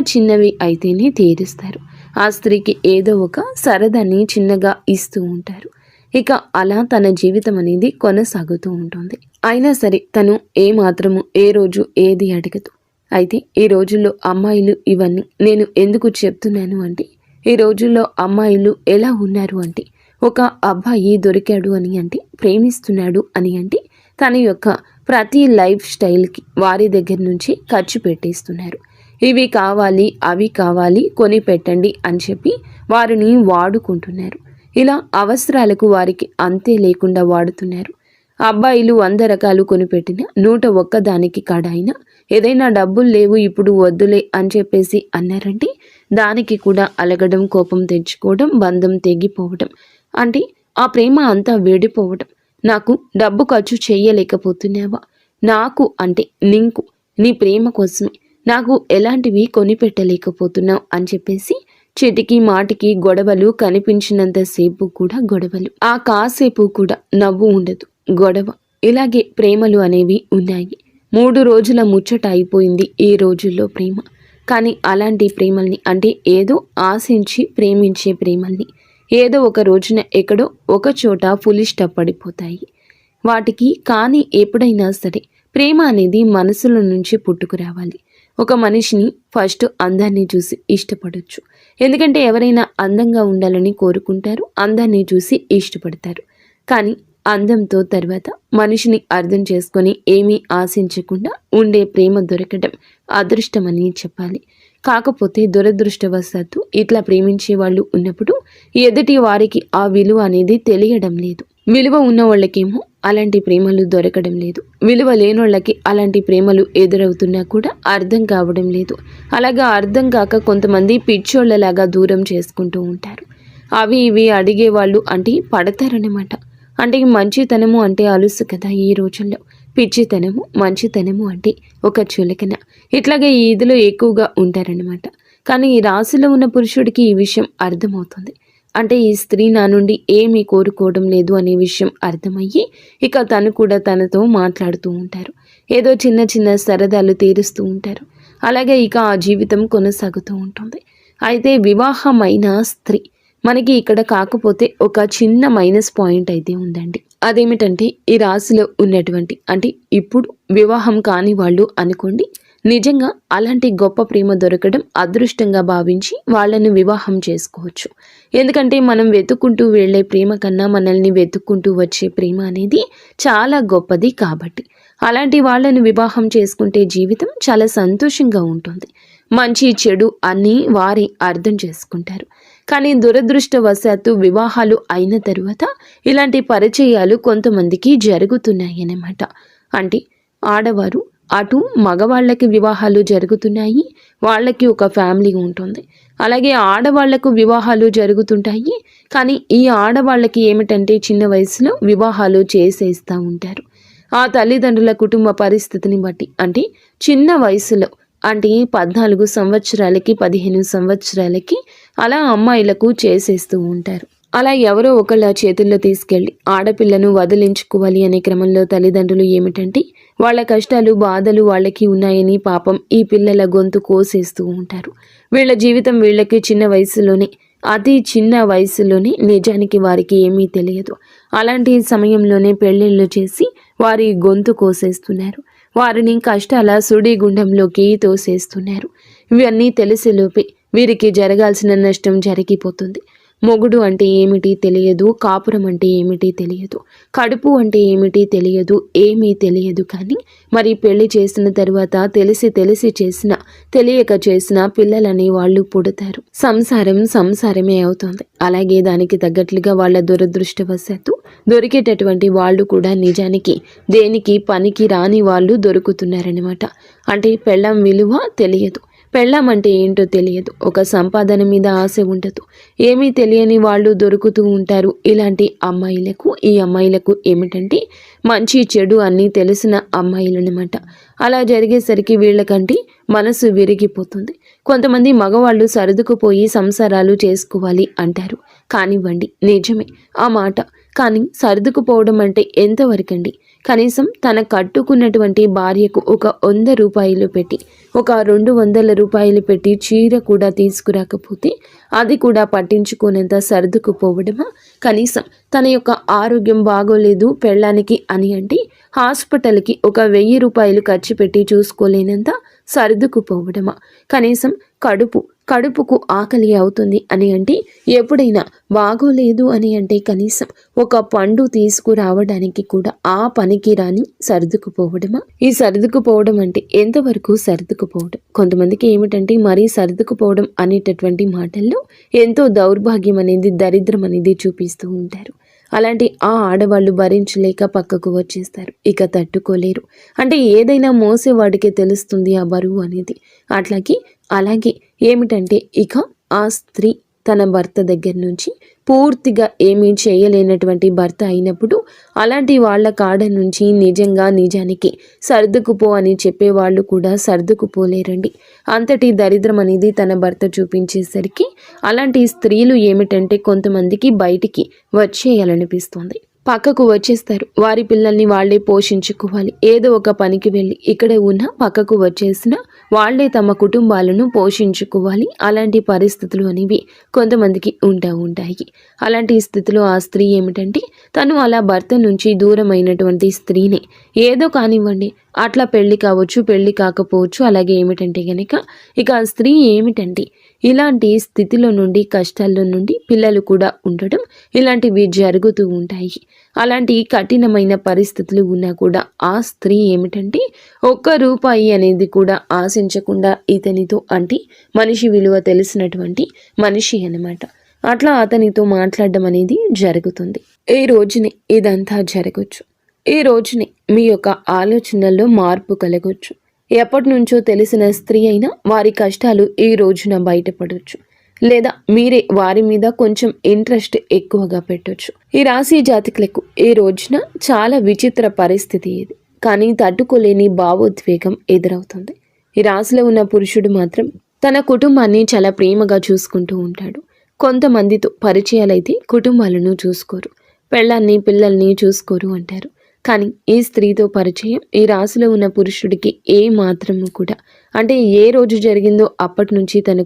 Speaker 1: చిన్నవి అయితేనే తీరుస్తారు. ఆ స్త్రీకి ఏదో ఒక సరదాని చిన్నగా ఇస్తూ ఉంటారు. ఇక అలా తన జీవితం అనేది కొనసాగుతూ ఉంటుంది. అయినా సరే తను ఏమాత్రము ఏ రోజు ఏది అడగదు. అయితే ఈ రోజుల్లో అమ్మాయిలు ఇవన్నీ నేను ఎందుకు చెప్తున్నాను అంటే, ఈ రోజుల్లో అమ్మాయిలు ఎలా ఉన్నారు అంటే, ఒక అబ్బాయి దొరికాడు అని అంటే, ప్రేమిస్తున్నాడు అని అంటే తన యొక్క ప్రతి లైఫ్ స్టైల్కి వారి దగ్గర నుంచి ఖర్చు పెట్టేస్తున్నారు. ఇవి కావాలి, అవి కావాలి, కొని పెట్టండి అని చెప్పి వారిని వాడుకుంటున్నారు. ఇలా అవసరాలకు వారికి అంతే లేకుండా వాడుతున్నారు. అబ్బాయిలు 100 రకాలు కొనిపెట్టిన 101 దానికి కడాయినా ఏదైనా డబ్బులు లేవు ఇప్పుడు వద్దులే అని చెప్పేసి అన్నారంటే దానికి కూడా అలగడం, కోపం తెచ్చుకోవడం, బంధం తెగిపోవడం, అంటే ఆ ప్రేమ అంతా వేడిపోవడం. నాకు డబ్బు ఖర్చు చేయలేకపోతున్నావా, నాకు అంటే నీకు నీ ప్రేమ కోసమే నాకు ఎలాంటివి కొనిపెట్టలేకపోతున్నావు అని చెప్పేసి చిటికి మాటికి గొడవలు, కనిపించినంతసేపు కూడా గొడవలు, ఆ కాసేపు కూడా నవ్వు ఉండదు, గొడవ. ఇలాగే ప్రేమలు అనేవి ఉన్నాయి. 3 రోజుల ముచ్చట అయిపోయింది ఈ రోజుల్లో ప్రేమ. కానీ అలాంటి ప్రేమల్ని, అంటే ఏదో ఆశించి ప్రేమించే ప్రేమల్ని ఏదో ఒక రోజున ఎక్కడో ఒక చోట ఫుల్ స్టాప్ పడిపోతాయి. వాటికి కానీ ఎప్పుడైనా సరే ప్రేమ అనేది మనసులో నుంచి పుట్టుకురావాలి. ఒక మనిషిని ఫస్ట్ అందాన్ని చూసి ఇష్టపడొచ్చు. ఎందుకంటే ఎవరైనా అందంగా ఉండాలని కోరుకుంటారు, అందాన్ని చూసి ఇష్టపడతారు. కానీ అందంతో తర్వాత మనిషిని అర్థం చేసుకొని ఏమీ ఆశించకుండా ఉండే ప్రేమ దొరకడం అదృష్టమని చెప్పాలి. కాకపోతే దురదృష్టవశాత్తు ఇట్లా ప్రేమించే వాళ్ళు ఉన్నప్పుడు ఎదుటి వారికి ఆ విలువ అనేది తెలియడం లేదు. విలువ ఉన్న వాళ్ళకేమో అలాంటి ప్రేమలు దొరకడం లేదు. విలువ లేనోళ్ళకి అలాంటి ప్రేమలు ఎదురవుతున్నా కూడా అర్థం కావడం లేదు. అలాగా అర్థం కాక కొంతమంది పిచ్చోళ్ళలాగా దూరం చేసుకుంటూ ఉంటారు. అవి ఇవి అడిగేవాళ్ళు అంటే పడతారన్నమాట. అంటే మంచితనము అంటే అలుసు కదా ఈ రోజుల్లో. పిచ్చితనము, మంచితనము అంటే ఒక చులకన. ఇట్లాగే ఈ ఇదిలో ఎక్కువగా ఉంటారన్నమాట. కానీ ఈ రాశిలో ఉన్న పురుషుడికి ఈ విషయం అర్థమవుతుంది. అంటే ఈ స్త్రీ నా నుండి ఏమీ కోరుకోవడం లేదు అనే విషయం అర్థమయ్యి ఇక తను కూడా తనతో మాట్లాడుతూ ఉంటారు. ఏదో చిన్న చిన్న సరదాలు తీరుస్తూ ఉంటారు. అలాగే ఇక ఆ జీవితం కొనసాగుతూ ఉంటుంది. అయితే వివాహమైన స్త్రీ మనకి ఇక్కడ కాకపోతే ఒక చిన్న మైనస్ పాయింట్ అయితే ఉందండి. అదేమిటంటే ఈ రాశిలో ఉన్నటువంటి, అంటే ఇప్పుడు వివాహం కాని వాళ్ళు అనుకోండి, నిజంగా అలాంటి గొప్ప ప్రేమ దొరకడం అదృష్టంగా భావించి వాళ్ళను వివాహం చేసుకోవచ్చు. ఎందుకంటే మనం వెతుక్కుంటూ వెళ్ళే ప్రేమ కన్నా మనల్ని వెతుక్కుంటూ వచ్చే ప్రేమ అనేది చాలా గొప్పది. కాబట్టి అలాంటి వాళ్ళను వివాహం చేసుకుంటే జీవితం చాలా సంతోషంగా ఉంటుంది. మంచి చెడు అన్నీ వారి అర్థం చేసుకుంటారు. కానీ దురదృష్టవశాత్తు వివాహాలు అయిన తరువాత ఇలాంటి పరిచయాలు కొంతమందికి జరుగుతున్నాయి అన్నమాట. అంటే ఆడవారు అటు మగవాళ్ళకి వివాహాలు జరుగుతున్నాయి, వాళ్ళకి ఒక ఫ్యామిలీ ఉంటుంది. అలాగే ఆడవాళ్లకు వివాహాలు జరుగుతుంటాయి. కానీ ఈ ఆడవాళ్ళకి ఏమిటంటే చిన్న వయసులో వివాహాలు చేసేస్తూ ఉంటారు. ఆ తల్లిదండ్రుల కుటుంబ పరిస్థితిని బట్టి, అంటే చిన్న వయసులో అంటే 14 సంవత్సరాలకి 15 సంవత్సరాలకి అలా అమ్మాయిలకు చేసేస్తూ ఉంటారు. అలా ఎవరో ఒకళ్ళ చేతుల్లో తీసుకెళ్ళి ఆడపిల్లను వదిలించుకోవాలి అనే క్రమంలో తల్లిదండ్రులు ఏమిటంటే వాళ్ళ కష్టాలు, బాధలు వాళ్ళకి ఉన్నాయని పాపం ఈ పిల్లల గొంతు కోసేస్తూ ఉంటారు. వీళ్ళ జీవితం వీళ్ళకి చిన్న వయసులోనే, అతి చిన్న వయసులోనే నిజానికి వారికి ఏమీ తెలియదు. అలాంటి సమయంలోనే పెళ్ళిళ్ళు చేసి వారి గొంతు కోసేస్తున్నారు. వారిని కష్టాల సుడిగుండంలోకి తోసేస్తున్నారు. ఇవన్నీ తెలిసేలోపే వీరికి జరగాల్సిన నష్టం జరిగిపోతుంది. మొగుడు అంటే ఏమిటి తెలియదు, కాపురం అంటే ఏమిటి తెలియదు, కడుపు అంటే ఏమిటి తెలియదు, ఏమీ తెలియదు. కానీ మరి పెళ్లి చేసిన తర్వాత తెలిసి చేసిన, తెలియక చేసిన పిల్లలని వాళ్ళు పుడతారు. సంసారం సంసారమే అవుతుంది. అలాగే దానికి తగ్గట్లుగా వాళ్ళ దురదృష్టవశాత్తు దొరికేటటువంటి వాళ్ళు కూడా నిజానికి దేనికి పనికి రాని వాళ్ళు దొరుకుతున్నారనమాట. అంటే పెళ్ళాం విలువ తెలియదు, పెళ్ళాం అంటే ఏంటో తెలియదు, ఒక సంపాదన మీద ఆశ ఉండదు, ఏమీ తెలియని వాళ్ళు దొరుకుతూ ఉంటారు. ఇలాంటి అమ్మాయిలకు, ఈ అమ్మాయిలకు ఏమిటంటే మంచి చెడు అన్నీ తెలిసిన అమ్మాయిలనమాట. అలా జరిగేసరికి వీళ్ళకంటే మనసు విరిగిపోతుంది. కొంతమంది మగవాళ్ళు సర్దుకుపోయి సంసారాలు చేసుకోవాలి అంటారు. కానివ్వండి, నిజమే ఆ మాట. కానీ సర్దుకుపోవడం అంటే ఎంతవరకండి? కనీసం తన కట్టుకున్నటువంటి భార్యకు ఒక 100 రూపాయలు పెట్టి, ఒక 200 రూపాయలు పెట్టి చీర కూడా తీసుకురాకపోతే అది కూడా పట్టించుకునేంత సర్దుకుపోవడమా? కనీసం తన యొక్క ఆరోగ్యం బాగోలేదు పెళ్ళానికి అని అంటే హాస్పిటల్కి ఒక 1000 రూపాయలు ఖర్చు పెట్టి చూసుకోలేనంత సర్దుకుపోవడమా? కనీసం కడుపు కడుపుకు ఆకలి అవుతుంది అని అంటే, ఎప్పుడైనా బాగోలేదు అని అంటే కనీసం ఒక పండు తీసుకురావడానికి కూడా ఆ పనికి రాని సర్దుకుపోవడమా? ఈ సర్దుకుపోవడం అంటే ఎంతవరకు సర్దుకుపోవడం? కొంతమందికి ఏమిటంటే మరీ సర్దుకుపోవడం అనేటటువంటి మాటల్లో ఎంతో దౌర్భాగ్యం అనేది, దరిద్రం అనేది చూపిస్తూ ఉంటారు. అలాంటి ఆ ఆడవాళ్ళు భరించలేక పక్కకు వచ్చేస్తారు. ఇక తట్టుకోలేరు. అంటే ఏదైనా మోసేవాడికే తెలుస్తుంది ఆ బరువు అనేది. అలాగే ఏమిటంటే ఇక ఆ స్త్రీ తన భర్త దగ్గర నుంచి పూర్తిగా ఏమీ చేయలేనటువంటి భర్త అయినప్పుడు అలాంటి వాళ్ళ కాడ నుంచి నిజానికి సర్దుకుపో అని చెప్పేవాళ్ళు కూడా సర్దుకుపోలేరండి. అంతటి దరిద్రం అనేది తన భర్త చూపించేసరికి అలాంటి స్త్రీలు ఏమిటంటే కొంతమందికి బయటికి వచ్చేయాలనిపిస్తుంది. పక్కకు వచ్చేస్తారు. వారి పిల్లల్ని వాళ్లే పోషించుకోవాలి. ఏదో ఒక పనికి వెళ్ళి ఇక్కడే ఉన్న పక్కకు వచ్చేసిన వాళ్లే తమ కుటుంబాలను పోషించుకోవాలి. అలాంటి పరిస్థితులు అనేవి కొంతమందికి ఉంటాయి. అలాంటి స్థితిలో ఆ స్త్రీ ఏమిటంటే తను అలా భర్త నుంచి దూరమైనటువంటి స్త్రీని ఏదో కానివ్వండి, అట్లా పెళ్లి కావచ్చు, పెళ్లి కాకపోవచ్చు, అలాగే ఏమిటంటే గనక ఇక ఆ స్త్రీ ఏమిటంటే ఇలాంటి స్థితిలో నుండి, కష్టాల్లో నుండి పిల్లలు కూడా ఉండడం ఇలాంటివి జరుగుతూ ఉంటాయి. అలాంటి కఠినమైన పరిస్థితులు ఉన్నా కూడా ఆ స్త్రీ ఏమిటంటే ఒక్క రూపాయి అనేది కూడా ఆశించకుండా ఇతనితో, అంటే మనిషి విలువ తెలిసినటువంటి మనిషి అన్నమాట, అట్లా అతనితో మాట్లాడడం అనేది జరుగుతుంది. ఈ రోజునే ఇదంతా జరగచ్చు. ఈ రోజునే మీ యొక్క ఆలోచనల్లో మార్పు కలగొచ్చు. ఎప్పటి నుంచో తెలిసిన స్త్రీ అయినా వారి కష్టాలు ఈ రోజున బయటపడవచ్చు. లేదా మీరే వారి మీద కొంచెం ఇంట్రెస్ట్ ఎక్కువగా పెట్టొచ్చు. ఈ రాశి జాతకులకు ఈ రోజున చాలా విచిత్ర పరిస్థితి ఇది. కానీ తట్టుకోలేని భావోద్వేగం ఎదురవుతుంది. ఈ రాశిలో ఉన్న పురుషుడు మాత్రం తన కుటుంబాన్ని చాలా ప్రేమగా చూసుకుంటూ ఉంటాడు. కొంతమందితో పరిచయాలైతే కుటుంబాలను చూసుకోరు, పెళ్ళాన్ని పిల్లల్ని చూసుకోరు అంటారు. కానీ ఈ స్త్రీతో పరిచయం ఈ రాశిలో ఉన్న పురుషుడికి ఏ మాత్రము కూడా, అంటే ఏ రోజు జరిగిందో అప్పటి నుంచి తన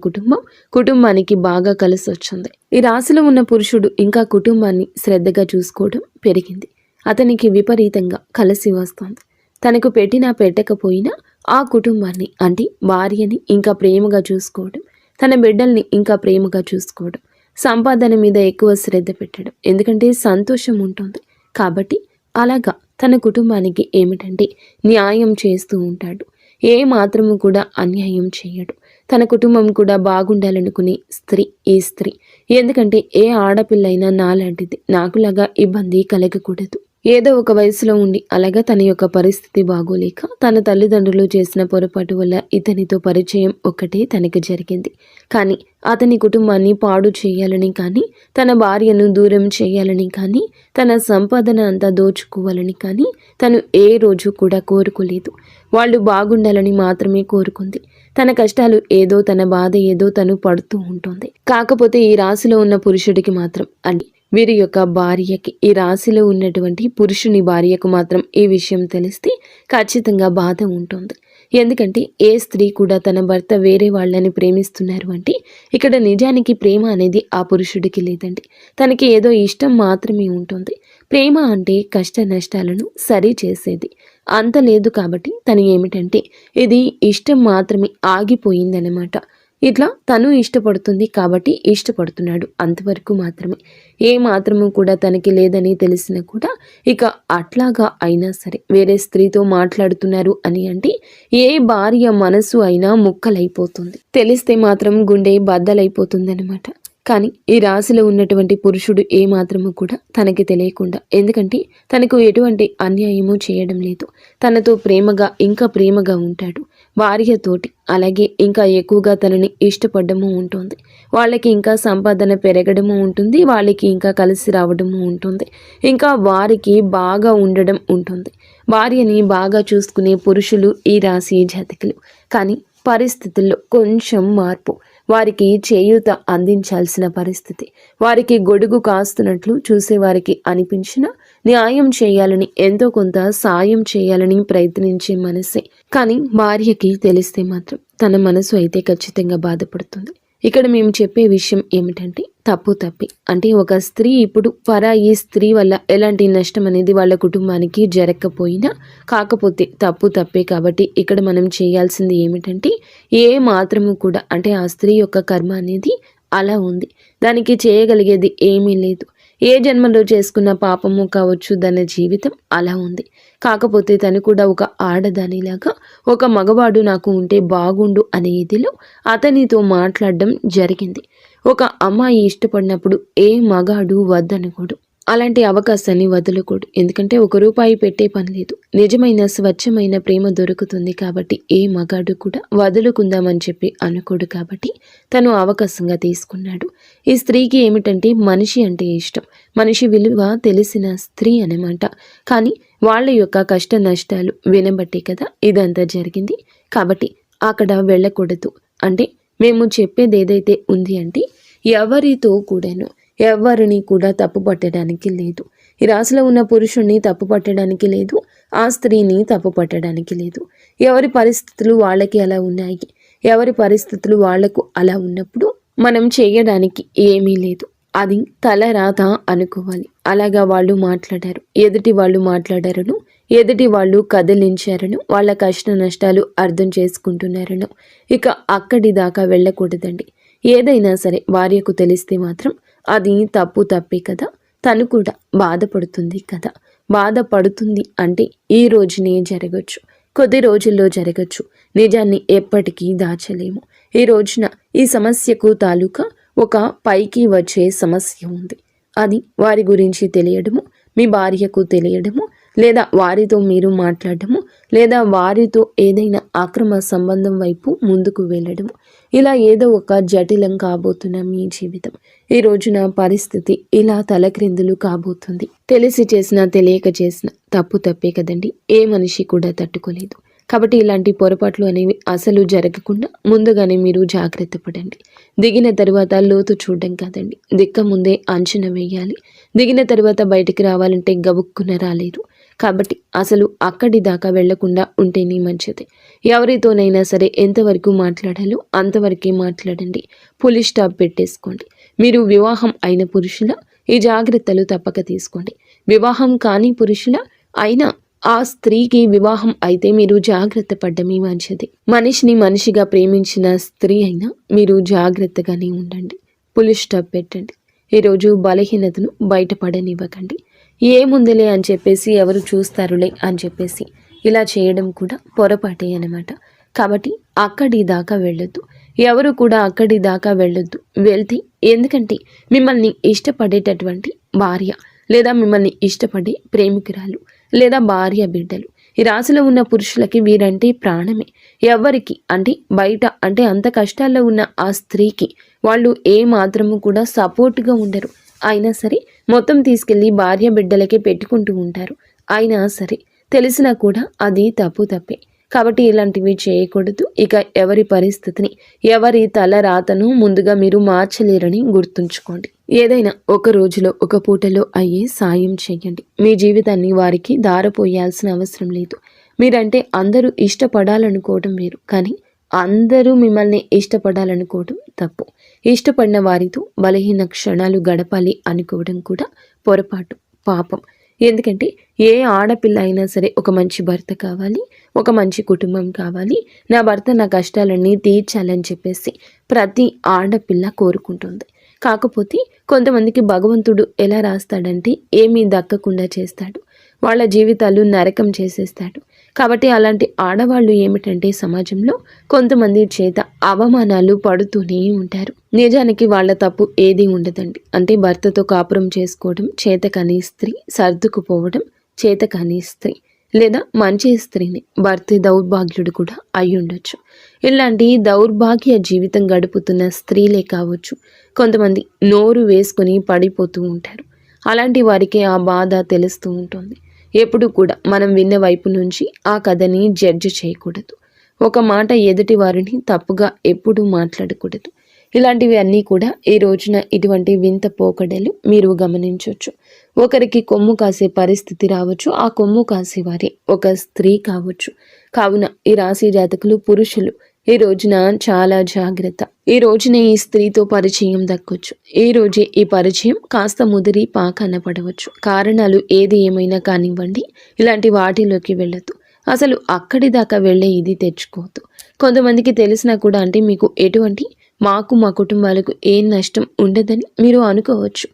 Speaker 1: కుటుంబానికి బాగా కలిసి వచ్చింది. ఈ రాశిలో ఉన్న పురుషుడు ఇంకా కుటుంబాన్ని శ్రద్ధగా చూసుకోవడం పెరిగింది. అతనికి విపరీతంగా కలిసి వస్తుంది. తనకు పెట్టినా పెట్టకపోయినా ఆ కుటుంబాన్ని, అంటే భార్యని ఇంకా ప్రేమగా చూసుకోవడం, తన బిడ్డల్ని ఇంకా ప్రేమగా చూసుకోవడం, సంపాదన మీద ఎక్కువ శ్రద్ధ పెట్టడం. ఎందుకంటే సంతోషం ఉంటుంది కాబట్టి అలాగా తన కుటుంబానికి ఏమిటంటే న్యాయం చేస్తూ ఉంటాడు. ఏ మాత్రము కూడా అన్యాయం చేయడు. తన కుటుంబం కూడా బాగుండాలనుకునే స్త్రీ ఈ స్త్రీ. ఎందుకంటే ఏ ఆడపిల్లైనా నాలాంటిది, నాకులాగా ఇబ్బంది కలగకూడదు. ఏదో ఒక వయసులో ఉండి అలాగా తన యొక్క పరిస్థితి బాగోలేక తన తల్లిదండ్రులు చేసిన పొరపాటు వల్ల ఇతనితో పరిచయం ఒక్కటే తనకి జరిగింది. కానీ అతని కుటుంబాన్ని పాడు చేయాలని కానీ, తన భార్యను దూరం చేయాలని కానీ, తన సంపాదన అంతా దోచుకోవాలని కానీ తను ఏ రోజు కూడా కోరుకోలేదు. వాళ్ళు బాగుండాలని మాత్రమే కోరుకుంది. తన కష్టాలు ఏదో, తన బాధ ఏదో తను పడుతూ ఉంటుంది. కాకపోతే ఈ రాశిలో ఉన్న పురుషుడికి మాత్రం, అంటే వీరి యొక్క భార్యకి, ఈ రాశిలో ఉన్నటువంటి పురుషుని భార్యకు మాత్రం ఈ విషయం తెలిస్తే ఖచ్చితంగా బాధ ఉంటుంది. ఎందుకంటే ఏ స్త్రీ కూడా తన భర్త వేరే వాళ్ళని ప్రేమిస్తున్నారు అంటే ఇక్కడ నిజానికి ప్రేమ అనేది ఆ పురుషుడికి లేదండి. తనకి ఏదో ఇష్టం మాత్రమే ఉంటుంది. ప్రేమ అంటే కష్ట నష్టాలను సరి చేసేది అంత లేదు. కాబట్టి తను ఏమిటంటే ఇది ఇష్టం మాత్రమే ఆగిపోయిందనమాట. ఇట్లా తను ఇష్టపడుతుంది కాబట్టి ఇష్టపడుతున్నాడు, అంతవరకు మాత్రమే. ఏ మాత్రము కూడా తనకి లేదని తెలిసినా కూడా ఇక అట్లాగా అయినా సరే వేరే స్త్రీతో మాట్లాడుతున్నారు అని అంటే ఏ భార్య మనసు అయినా ముక్కలైపోతుంది. తెలిస్తే మాత్రం గుండె బద్దలైపోతుందన్నమాట. కానీ ఈ రాశిలో ఉన్నటువంటి పురుషుడు ఏ మాత్రము కూడా తనకి తెలియకుండా, ఎందుకంటే తనకు ఎటువంటి అన్యాయము చేయడం లేదు, తనతో ప్రేమగా ఇంకా ప్రేమగా ఉంటాడు భార్యతోటి. అలాగే ఇంకా ఎక్కువగా తనని ఇష్టపడము ఉంటుంది. వాళ్ళకి ఇంకా సంపాదన పెరగడము ఉంటుంది, వాళ్ళకి ఇంకా కలిసి రావడము ఉంటుంది, ఇంకా వారికి బాగా ఉండడం ఉంటుంది. భార్యని బాగా చూసుకునే పురుషులు ఈ రాశి జాతకులు. కానీ పరిస్థితుల్లో కొంచెం మార్పు, వారికి చేయూత అందించాల్సిన పరిస్థితి, వారికి గొడుగు కాస్తున్నట్లు చూసేవారికి అనిపించిన న్యాయం చేయాలని, ఎంతో కొంత సాయం చేయాలని ప్రయత్నించే మనసే. కానీ భార్యకి తెలిస్తే మాత్రం తన మనసు అయితే ఖచ్చితంగా బాధపడుతుంది. ఇక్కడ మేము చెప్పే విషయం ఏమిటంటే తప్పు తప్పి అంటే ఒక స్త్రీ ఇప్పుడు పరాయి స్త్రీ వల్ల ఎలాంటి నష్టం అనేది వాళ్ళ కుటుంబానికి జరగకపోయినా కాకపోతే తప్పు తప్పే కాబట్టి ఇక్కడ మనం చేయాల్సింది ఏమిటంటే ఏ మాత్రము కూడా అంటే ఆ స్త్రీ యొక్క కర్మ అనేది అలా ఉంది, దానికి చేయగలిగేది ఏమీ లేదు. ఏ జన్మలో చేసుకున్న పాపము కావచ్చు, దాని జీవితం అలా ఉంది. కాకపోతే తను కూడా ఒక ఆడదానిలాగా ఒక మగవాడు నాకు ఉంటే బాగుండు అనే ఇదిలో అతనితో మాట్లాడడం జరిగింది. ఒక అమ్మాయి ఇష్టపడినప్పుడు ఏ మగాడు వద్దనకూడదు, అలాంటి అవకాశాన్ని వదలకూడదు. ఎందుకంటే ₹1 పెట్టే పని లేదు, నిజమైన స్వచ్ఛమైన ప్రేమ దొరుకుతుంది కాబట్టి ఏ మగాడు కూడా వదులుకుందామని చెప్పి అనుకోడు. కాబట్టి తను అవకాశంగా తీసుకున్నాడు. ఈ స్త్రీకి ఏమిటంటే మనిషి అంటే ఇష్టం, మనిషి విలువ తెలిసిన స్త్రీ అన్నమాట. కానీ వాళ్ళ యొక్క కష్ట నష్టాలు వినబట్టే కదా ఇదంతా జరిగింది. కాబట్టి అక్కడ వెళ్ళకూడదు. అంటే మేము చెప్పేది ఏదైతే ఉంది అంటే ఎవరితో కూడాను ఎవరిని కూడా తప్పు పట్టడానికి లేదు. ఈ రాశిలో ఉన్న పురుషుణ్ణి తప్పు పట్టడానికి లేదు, ఆ స్త్రీని తప్పు పట్టడానికి లేదు. ఎవరి పరిస్థితులు వాళ్ళకి అలా ఉన్నాయి, ఎవరి పరిస్థితులు వాళ్లకు అలా ఉన్నప్పుడు మనం చేయడానికి ఏమీ లేదు. అది తలరాత అనుకోవాలి. అలాగా వాళ్ళు మాట్లాడారు, ఎదుటి వాళ్ళు మాట్లాడారను, ఎదుటి వాళ్ళు కదిలించారను, వాళ్ళ కష్ట నష్టాలు అర్థం చేసుకుంటున్నారను ఇక అక్కడి దాకా వెళ్ళకూడదండి. ఏదైనా సరే భార్యకు తెలిస్తే మాత్రం అది తప్పు తప్పే కదా, తను కూడా బాధపడుతుంది కదా. బాధపడుతుంది అంటే ఈ రోజునే జరగచ్చు, కొద్ది రోజుల్లో జరగచ్చు. నిజాన్ని ఎప్పటికీ దాచలేము. ఈ రోజున ఈ సమస్యకు తాలూకా ఒక పైకి వచ్చే సమస్య ఉంది. అది వారి గురించి తెలియడము, మీ భార్యకు తెలియడము, లేదా వారితో మీరు మాట్లాడము, లేదా వారితో ఏదైనా అక్రమ సంబంధం వైపు ముందుకు వెళ్ళడము, ఇలా ఏదో ఒక జటిలం కాబోతున్న మీ జీవితం ఈ రోజున పరిస్థితి ఇలా తలక్రిందులు కాబోతుంది. తెలిసి చేసినా తెలియక చేసిన తప్పు తప్పే కదండి, ఏ మనిషి కూడా తట్టుకోలేదు. కాబట్టి ఇలాంటి పొరపాట్లు అనేవి అసలు జరగకుండా ముందుగానే మీరు జాగ్రత్త పడండి. దిగిన తర్వాత లోతు చూడడం కాదండి, దిక్క ముందే అంచనా వేయాలి. దిగిన తర్వాత బయటికి రావాలంటే గబుక్కున రాలేదు. కాబట్టి అసలు అక్కడి దాకా వెళ్లకుండా ఉంటేనే మంచిది. ఎవరితోనైనా సరే ఎంతవరకు మాట్లాడాలో అంతవరకే మాట్లాడండి. పులి స్టాప్ పెట్టేసుకోండి. మీరు వివాహం అయిన పురుషుల ఈ జాగ్రత్తలు తప్పక తీసుకోండి. వివాహం కాని పురుషుల అయినా ఆ స్త్రీకి వివాహం అయితే మీరు జాగ్రత్త పడ్డమే మంచిది. మనిషిని మనిషిగా ప్రేమించిన స్త్రీ అయినా మీరు జాగ్రత్తగానే ఉండండి. పులి స్టాప్ పెట్టండి. ఈరోజు బలహీనతను బయటపడనివ్వకండి. ఏముందిలే అని చెప్పేసి ఎవరు చూస్తారులే అని చెప్పేసి ఇలా చేయడం కూడా పొరపాటే అన్నమాట. కాబట్టి అక్కడి దాకా వెళ్ళొద్దు, ఎవరు కూడా అక్కడి దాకా వెళ్ళొద్దు. వెళ్తే ఎందుకంటే మిమ్మల్ని ఇష్టపడేటటువంటి భార్య లేదా మిమ్మల్ని ఇష్టపడే ప్రేమికురాలు లేదా భార్య బిడ్డలు ఈ రాశిలో ఉన్న పురుషులకి వీరంటే ప్రాణమే. ఎవరికి అంటే బయట అంటే అంత కష్టాల్లో ఉన్న ఆ స్త్రీకి వాళ్ళు ఏ మాత్రము కూడా సపోర్ట్గా ఉండరు. అయినా సరే మొత్తం తీసుకెళ్ళి భార్య బిడ్డలకే పెట్టుకుంటూ ఉంటారు. అయినా సరే తెలిసినా కూడా అది తప్పు తప్పే. కాబట్టి ఇలాంటివి చేయకూడదు. ఇక ఎవరి పరిస్థితిని ఎవరి తల రాతను ముందుగా మీరు మార్చలేరని గుర్తుంచుకోండి. ఏదైనా ఒక రోజులో ఒక పూటలో అయ్యే సాయం చేయండి. మీ జీవితాన్ని వారికి దారపోయాల్సిన అవసరం లేదు. మీరంటే అందరూ ఇష్టపడాలనుకోవడం వేరు, కానీ అందరూ మిమ్మల్ని ఇష్టపడాలనుకోవడం తప్పు. ఇష్టపడిన వారితో బలహీన క్షణాలు గడపాలి అనుకోవడం కూడా పొరపాటు, పాపం. ఎందుకంటే ఏ ఆడపిల్ల అయినా సరే ఒక మంచి భర్త కావాలి, ఒక మంచి కుటుంబం కావాలి, నా భర్త నా కష్టాలన్నీ తీర్చాలని చెప్పేసి ప్రతి ఆడపిల్ల కోరుకుంటుంది. కాకపోతే కొంతమందికి భగవంతుడు ఎలా రాస్తాడంటే ఏమీ దక్కకుండా చేస్తాడు, వాళ్ళ జీవితాలు నరకం చేసేస్తాడు. కాబట్టి అలాంటి ఆడవాళ్ళు ఏమిటంటే సమాజంలో కొంతమంది చేత అవమానాలు పడుతూనే ఉంటారు. నిజానికి వాళ్ళ తప్పు ఏది ఉండదండి. అంటే భర్తతో కాపురం చేసుకోవడం చేతకాని స్త్రీ, సర్దుకుపోవడం చేతకాని స్త్రీ, లేదా మంచి స్త్రీని భర్త దౌర్భాగ్యుడు కూడా అయి ఉండొచ్చు. ఇలాంటి దౌర్భాగ్య జీవితం గడుపుతున్న స్త్రీలే కావచ్చు కొంతమంది నోరు వేసుకొని పడిపోతూ ఉంటారు. అలాంటి వారికి ఆ బాధ తెలుస్తూ ఉంటుంది. ఎప్పుడు కూడా మనం విన్న వైపు నుంచి ఆ కథని జడ్జి చేయకూడదు. ఒక మాట ఎదుటి వారిని తప్పుగా ఎప్పుడూ మాట్లాడకూడదు. ఇలాంటివి అన్నీ కూడా ఈ రోజున ఇటువంటి వింత పోకడలు మీరు గమనించవచ్చు. ఒకరికి కొమ్ము కాసే పరిస్థితి రావచ్చు, ఆ కొమ్ము కాసే వారి ఒక స్త్రీ కావచ్చు. కావున ఈ రాశి జాతకులు పురుషులు ఈ రోజున చాలా జాగ్రత్త. ఈ రోజునే ఈ స్త్రీతో పరిచయం దక్కొచ్చు. ఈ రోజే ఈ పరిచయం కాస్త ముదిరి పాకాన పడవచ్చు. కారణాలు ఏది ఏమైనా కానివ్వండి, ఇలాంటి వాటిలోకి వెళ్ళొద్దు. అసలు అక్కడి దాకా వెళ్ళే ఇది తెచ్చుకోవద్దు. కొంతమందికి తెలిసినా కూడా అంటే మీకు ఎటువంటి మాకు మా కుటుంబాలకు ఏం నష్టం ఉండదని మీరు అనుకోవచ్చు.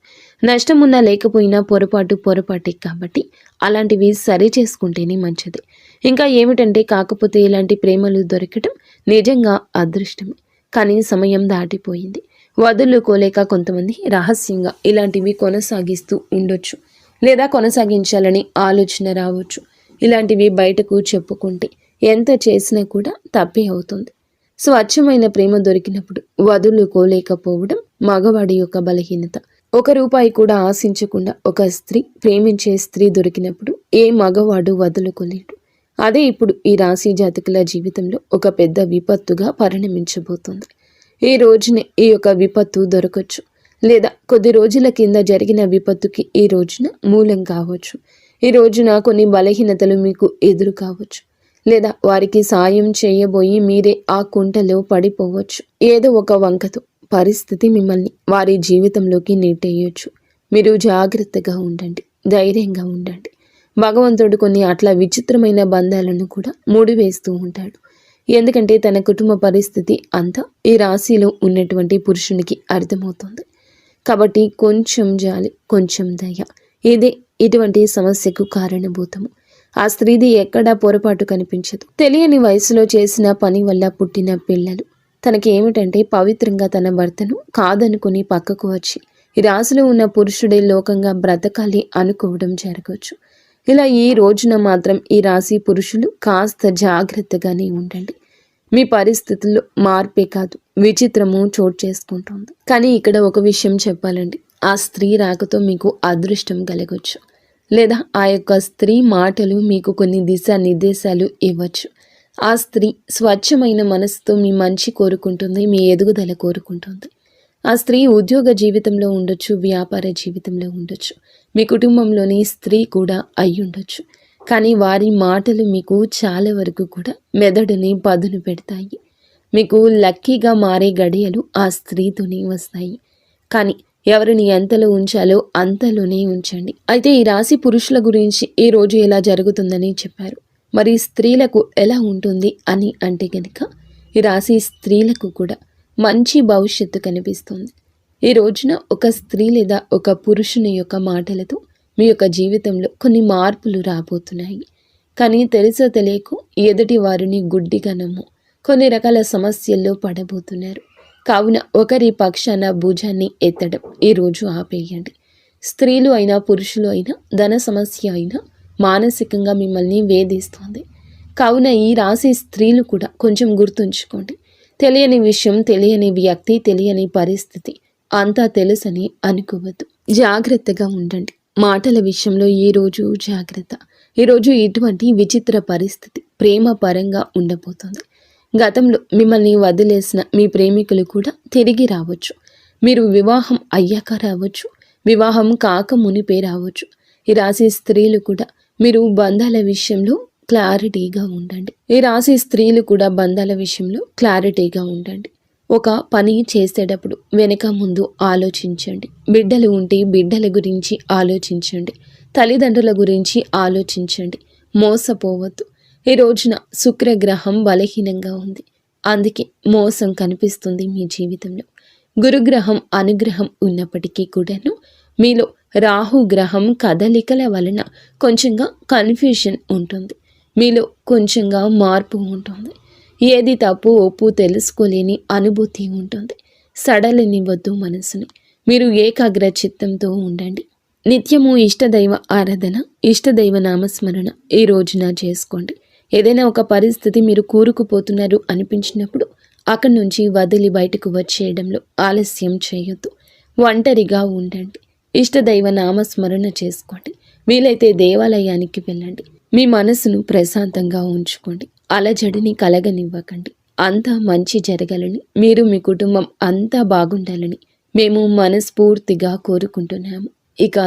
Speaker 1: నష్టం ఉన్నా లేకపోయినా పొరపాటే కాబట్టి అలాంటివి సరి చేసుకుంటేనే మంచిది. ఇంకా ఏమిటంటే కాకపోతే ఇలాంటి ప్రేమలు దొరకటం నిజంగా అదృష్టమే. కానీ సమయం దాటిపోయింది. వదులుకోలేక కొంతమంది రహస్యంగా ఇలాంటివి కొనసాగిస్తూ ఉండొచ్చు, లేదా కొనసాగించాలని ఆలోచన రావచ్చు. ఇలాంటివి బయటకు చెప్పుకుంటే ఎంత చేసినా కూడా తప్పే అవుతుంది. స్వచ్ఛమైన ప్రేమ దొరికినప్పుడు వదులుకోలేకపోవడం మగవాడి యొక్క బలహీనత. ₹1 కూడా ఆశించకుండా ఒక స్త్రీ, ప్రేమించే స్త్రీ దొరికినప్పుడు ఏ మగవాడు వదులుకోలేడు. అదే ఇప్పుడు ఈ రాశి జాతకుల జీవితంలో ఒక పెద్ద విపత్తుగా పరిణమించబోతుంది. ఈ రోజునే ఈ యొక్క విపత్తు దొరకచ్చు, లేదా కొద్ది రోజుల కింద జరిగిన విపత్తుకి ఈ రోజున మూలం కావచ్చు. ఈ రోజున కొన్ని బలహీనతలు మీకు ఎదురు కావచ్చు, లేదా వారికి సాయం చేయబోయి మీరే ఆ కుంటలో పడిపోవచ్చు. ఏదో ఒక వంకతో పరిస్థితి మిమ్మల్ని వారి జీవితంలోకి నెట్టేయొచ్చు. మీరు జాగ్రత్తగా ఉండండి, ధైర్యంగా ఉండండి. భగవంతుడు కొన్ని అట్లా విచిత్రమైన బంధాలను కూడా ముడివేస్తూ ఉంటాడు. ఎందుకంటే తన కుటుంబ పరిస్థితి అంతా ఈ రాశిలో ఉన్నటువంటి పురుషునికి అర్థమవుతుంది. కాబట్టి కొంచెం జాలి, కొంచెం దయ, ఇదే ఇటువంటి సమస్యకు కారణభూతము. ఆ స్త్రీది ఎక్కడా పొరపాటు కనిపించదు. తెలియని వయసులో చేసిన పని వల్ల పుట్టిన పిల్లలు. తనకి ఏమిటంటే పవిత్రంగా తన భర్తను కాదనుకుని పక్కకు వచ్చి ఈ రాశిలో ఉన్న పురుషుడే లోకంగా బ్రతకాలి అనుకోవడం జరగవచ్చు. ఇలా ఈ రోజున మాత్రం ఈ రాశి పురుషులు కాస్త జాగ్రత్తగానే ఉండండి. మీ పరిస్థితుల్లో మార్పే కాదు, విచిత్రము చోటు చేసుకుంటుంది. కానీ ఇక్కడ ఒక విషయం చెప్పాలండి. ఆ స్త్రీ రాకతో మీకు అదృష్టం కలగొచ్చు, లేదా ఆ యొక్క స్త్రీ మాటలు మీకు కొన్ని దిశానిర్దేశాలు ఇవ్వచ్చు. ఆ స్త్రీ స్వచ్ఛమైన మనసుతో మీ మంచి కోరుకుంటుంది, మీ ఎదుగుదల కోరుకుంటుంది. ఆ స్త్రీ ఉద్యోగ జీవితంలో ఉండొచ్చు, వ్యాపార జీవితంలో ఉండొచ్చు, మీ కుటుంబంలోని స్త్రీ కూడా అయి ఉండొచ్చు. కానీ వారి మాటలు మీకు చాలా వరకు కూడా మెదడుని పదును పెడతాయి. మీకు లక్కీగా మారే గడియలు ఆ స్త్రీతోనే వస్తాయి. కానీ ఎవరిని ఎంతలో ఉంచాలో అంతలోనే ఉంచండి. అయితే ఈ రాశి పురుషుల గురించి ఈ రోజు ఎలా జరుగుతుందని చెప్పారు. మరి స్త్రీలకు ఎలా ఉంటుంది అని అంటే కనుక ఈ రాశి స్త్రీలకు కూడా మంచి భవిష్యత్తు కనిపిస్తుంది. ఈ రోజున ఒక స్త్రీ లేదా ఒక పురుషుని యొక్క మాటలతో మీ యొక్క జీవితంలో కొన్ని మార్పులు రాబోతున్నాయి. కానీ తెలుసో తెలియకో ఎదుటి వారిని గుడ్డిగా నమ్ము కొన్ని రకాల సమస్యల్లో పడబోతున్నారు. కావున ఒకరి పక్షాన భుజాన్ని ఎత్తడం ఈరోజు ఆపేయండి. స్త్రీలు అయినా పురుషులు అయినా ధన సమస్య అయినా మానసికంగా మిమ్మల్ని వేధిస్తుంది. కావున ఈ రాశి స్త్రీలు కూడా కొంచెం గుర్తుంచుకోండి. తెలియని విషయం, తెలియని వ్యక్తి, తెలియని పరిస్థితి అంతా తెలుసని అనుకోవద్దు. జాగ్రత్తగా ఉండండి. మాటల విషయంలో ఈరోజు జాగ్రత్త. ఈరోజు ఇటువంటి విచిత్ర పరిస్థితి ప్రేమ పరంగా ఉండబోతుంది. గతంలో మిమ్మల్ని వదిలేసిన మీ ప్రేమికులు కూడా తిరిగి రావచ్చు. మీరు వివాహం అయ్యాక రావచ్చు, వివాహం కాక మునిపే రావచ్చు. ఈ రాశి స్త్రీలు కూడా మీరు బంధాల విషయంలో క్లారిటీగా ఉండండి. ఈ రాశి స్త్రీలు కూడా బంధాల విషయంలో క్లారిటీగా ఉండండి. ఒక పని చేసేటప్పుడు వెనక ముందు ఆలోచించండి. బిడ్డలు ఉంటే బిడ్డల గురించి ఆలోచించండి. తల్లిదండ్రుల గురించి ఆలోచించండి. మోసపోవద్దు. ఈ రోజున శుక్రగ్రహం బలహీనంగా ఉంది, అందుకే మోసం కనిపిస్తుంది మీ జీవితంలో. గురుగ్రహం అనుగ్రహం ఉన్నప్పటికీ కూడాను మీలో రాహుగ్రహం కదలికల వలన కొంచెంగా కన్ఫ్యూషన్ ఉంటుంది. మీలో కొంచెంగా మార్పు ఉంటుంది. ఏది తప్పు ఒప్పు తెలుసుకోలేని అనుభూతి ఉంటుంది. సడలనివ్వద్దు మనసుని. మీరు ఏకాగ్ర చిత్తంతో ఉండండి. నిత్యము ఇష్టదైవ ఆరాధన, ఇష్టదైవ నామస్మరణ ఈ రోజున చేసుకోండి. ఏదైనా ఒక పరిస్థితి మీరు కూరుకుపోతున్నారు అనిపించినప్పుడు అక్కడి నుంచి వదిలి బయటకు వచ్చేయడంలో ఆలస్యం చేయొద్దు. ఒంటరిగా ఉండండి. ఇష్టదైవ నామస్మరణ చేసుకోండి. వీలైతే దేవాలయానికి వెళ్ళండి. మీ మనసును ప్రశాంతంగా ఉంచుకోండి. అలజడిని కలగనివ్వకండి. అంతా మంచి జరగాలని, మీరు మీ కుటుంబం అంతా బాగుండాలని మేము మనస్ఫూర్తిగా కోరుకుంటున్నాము. ఇక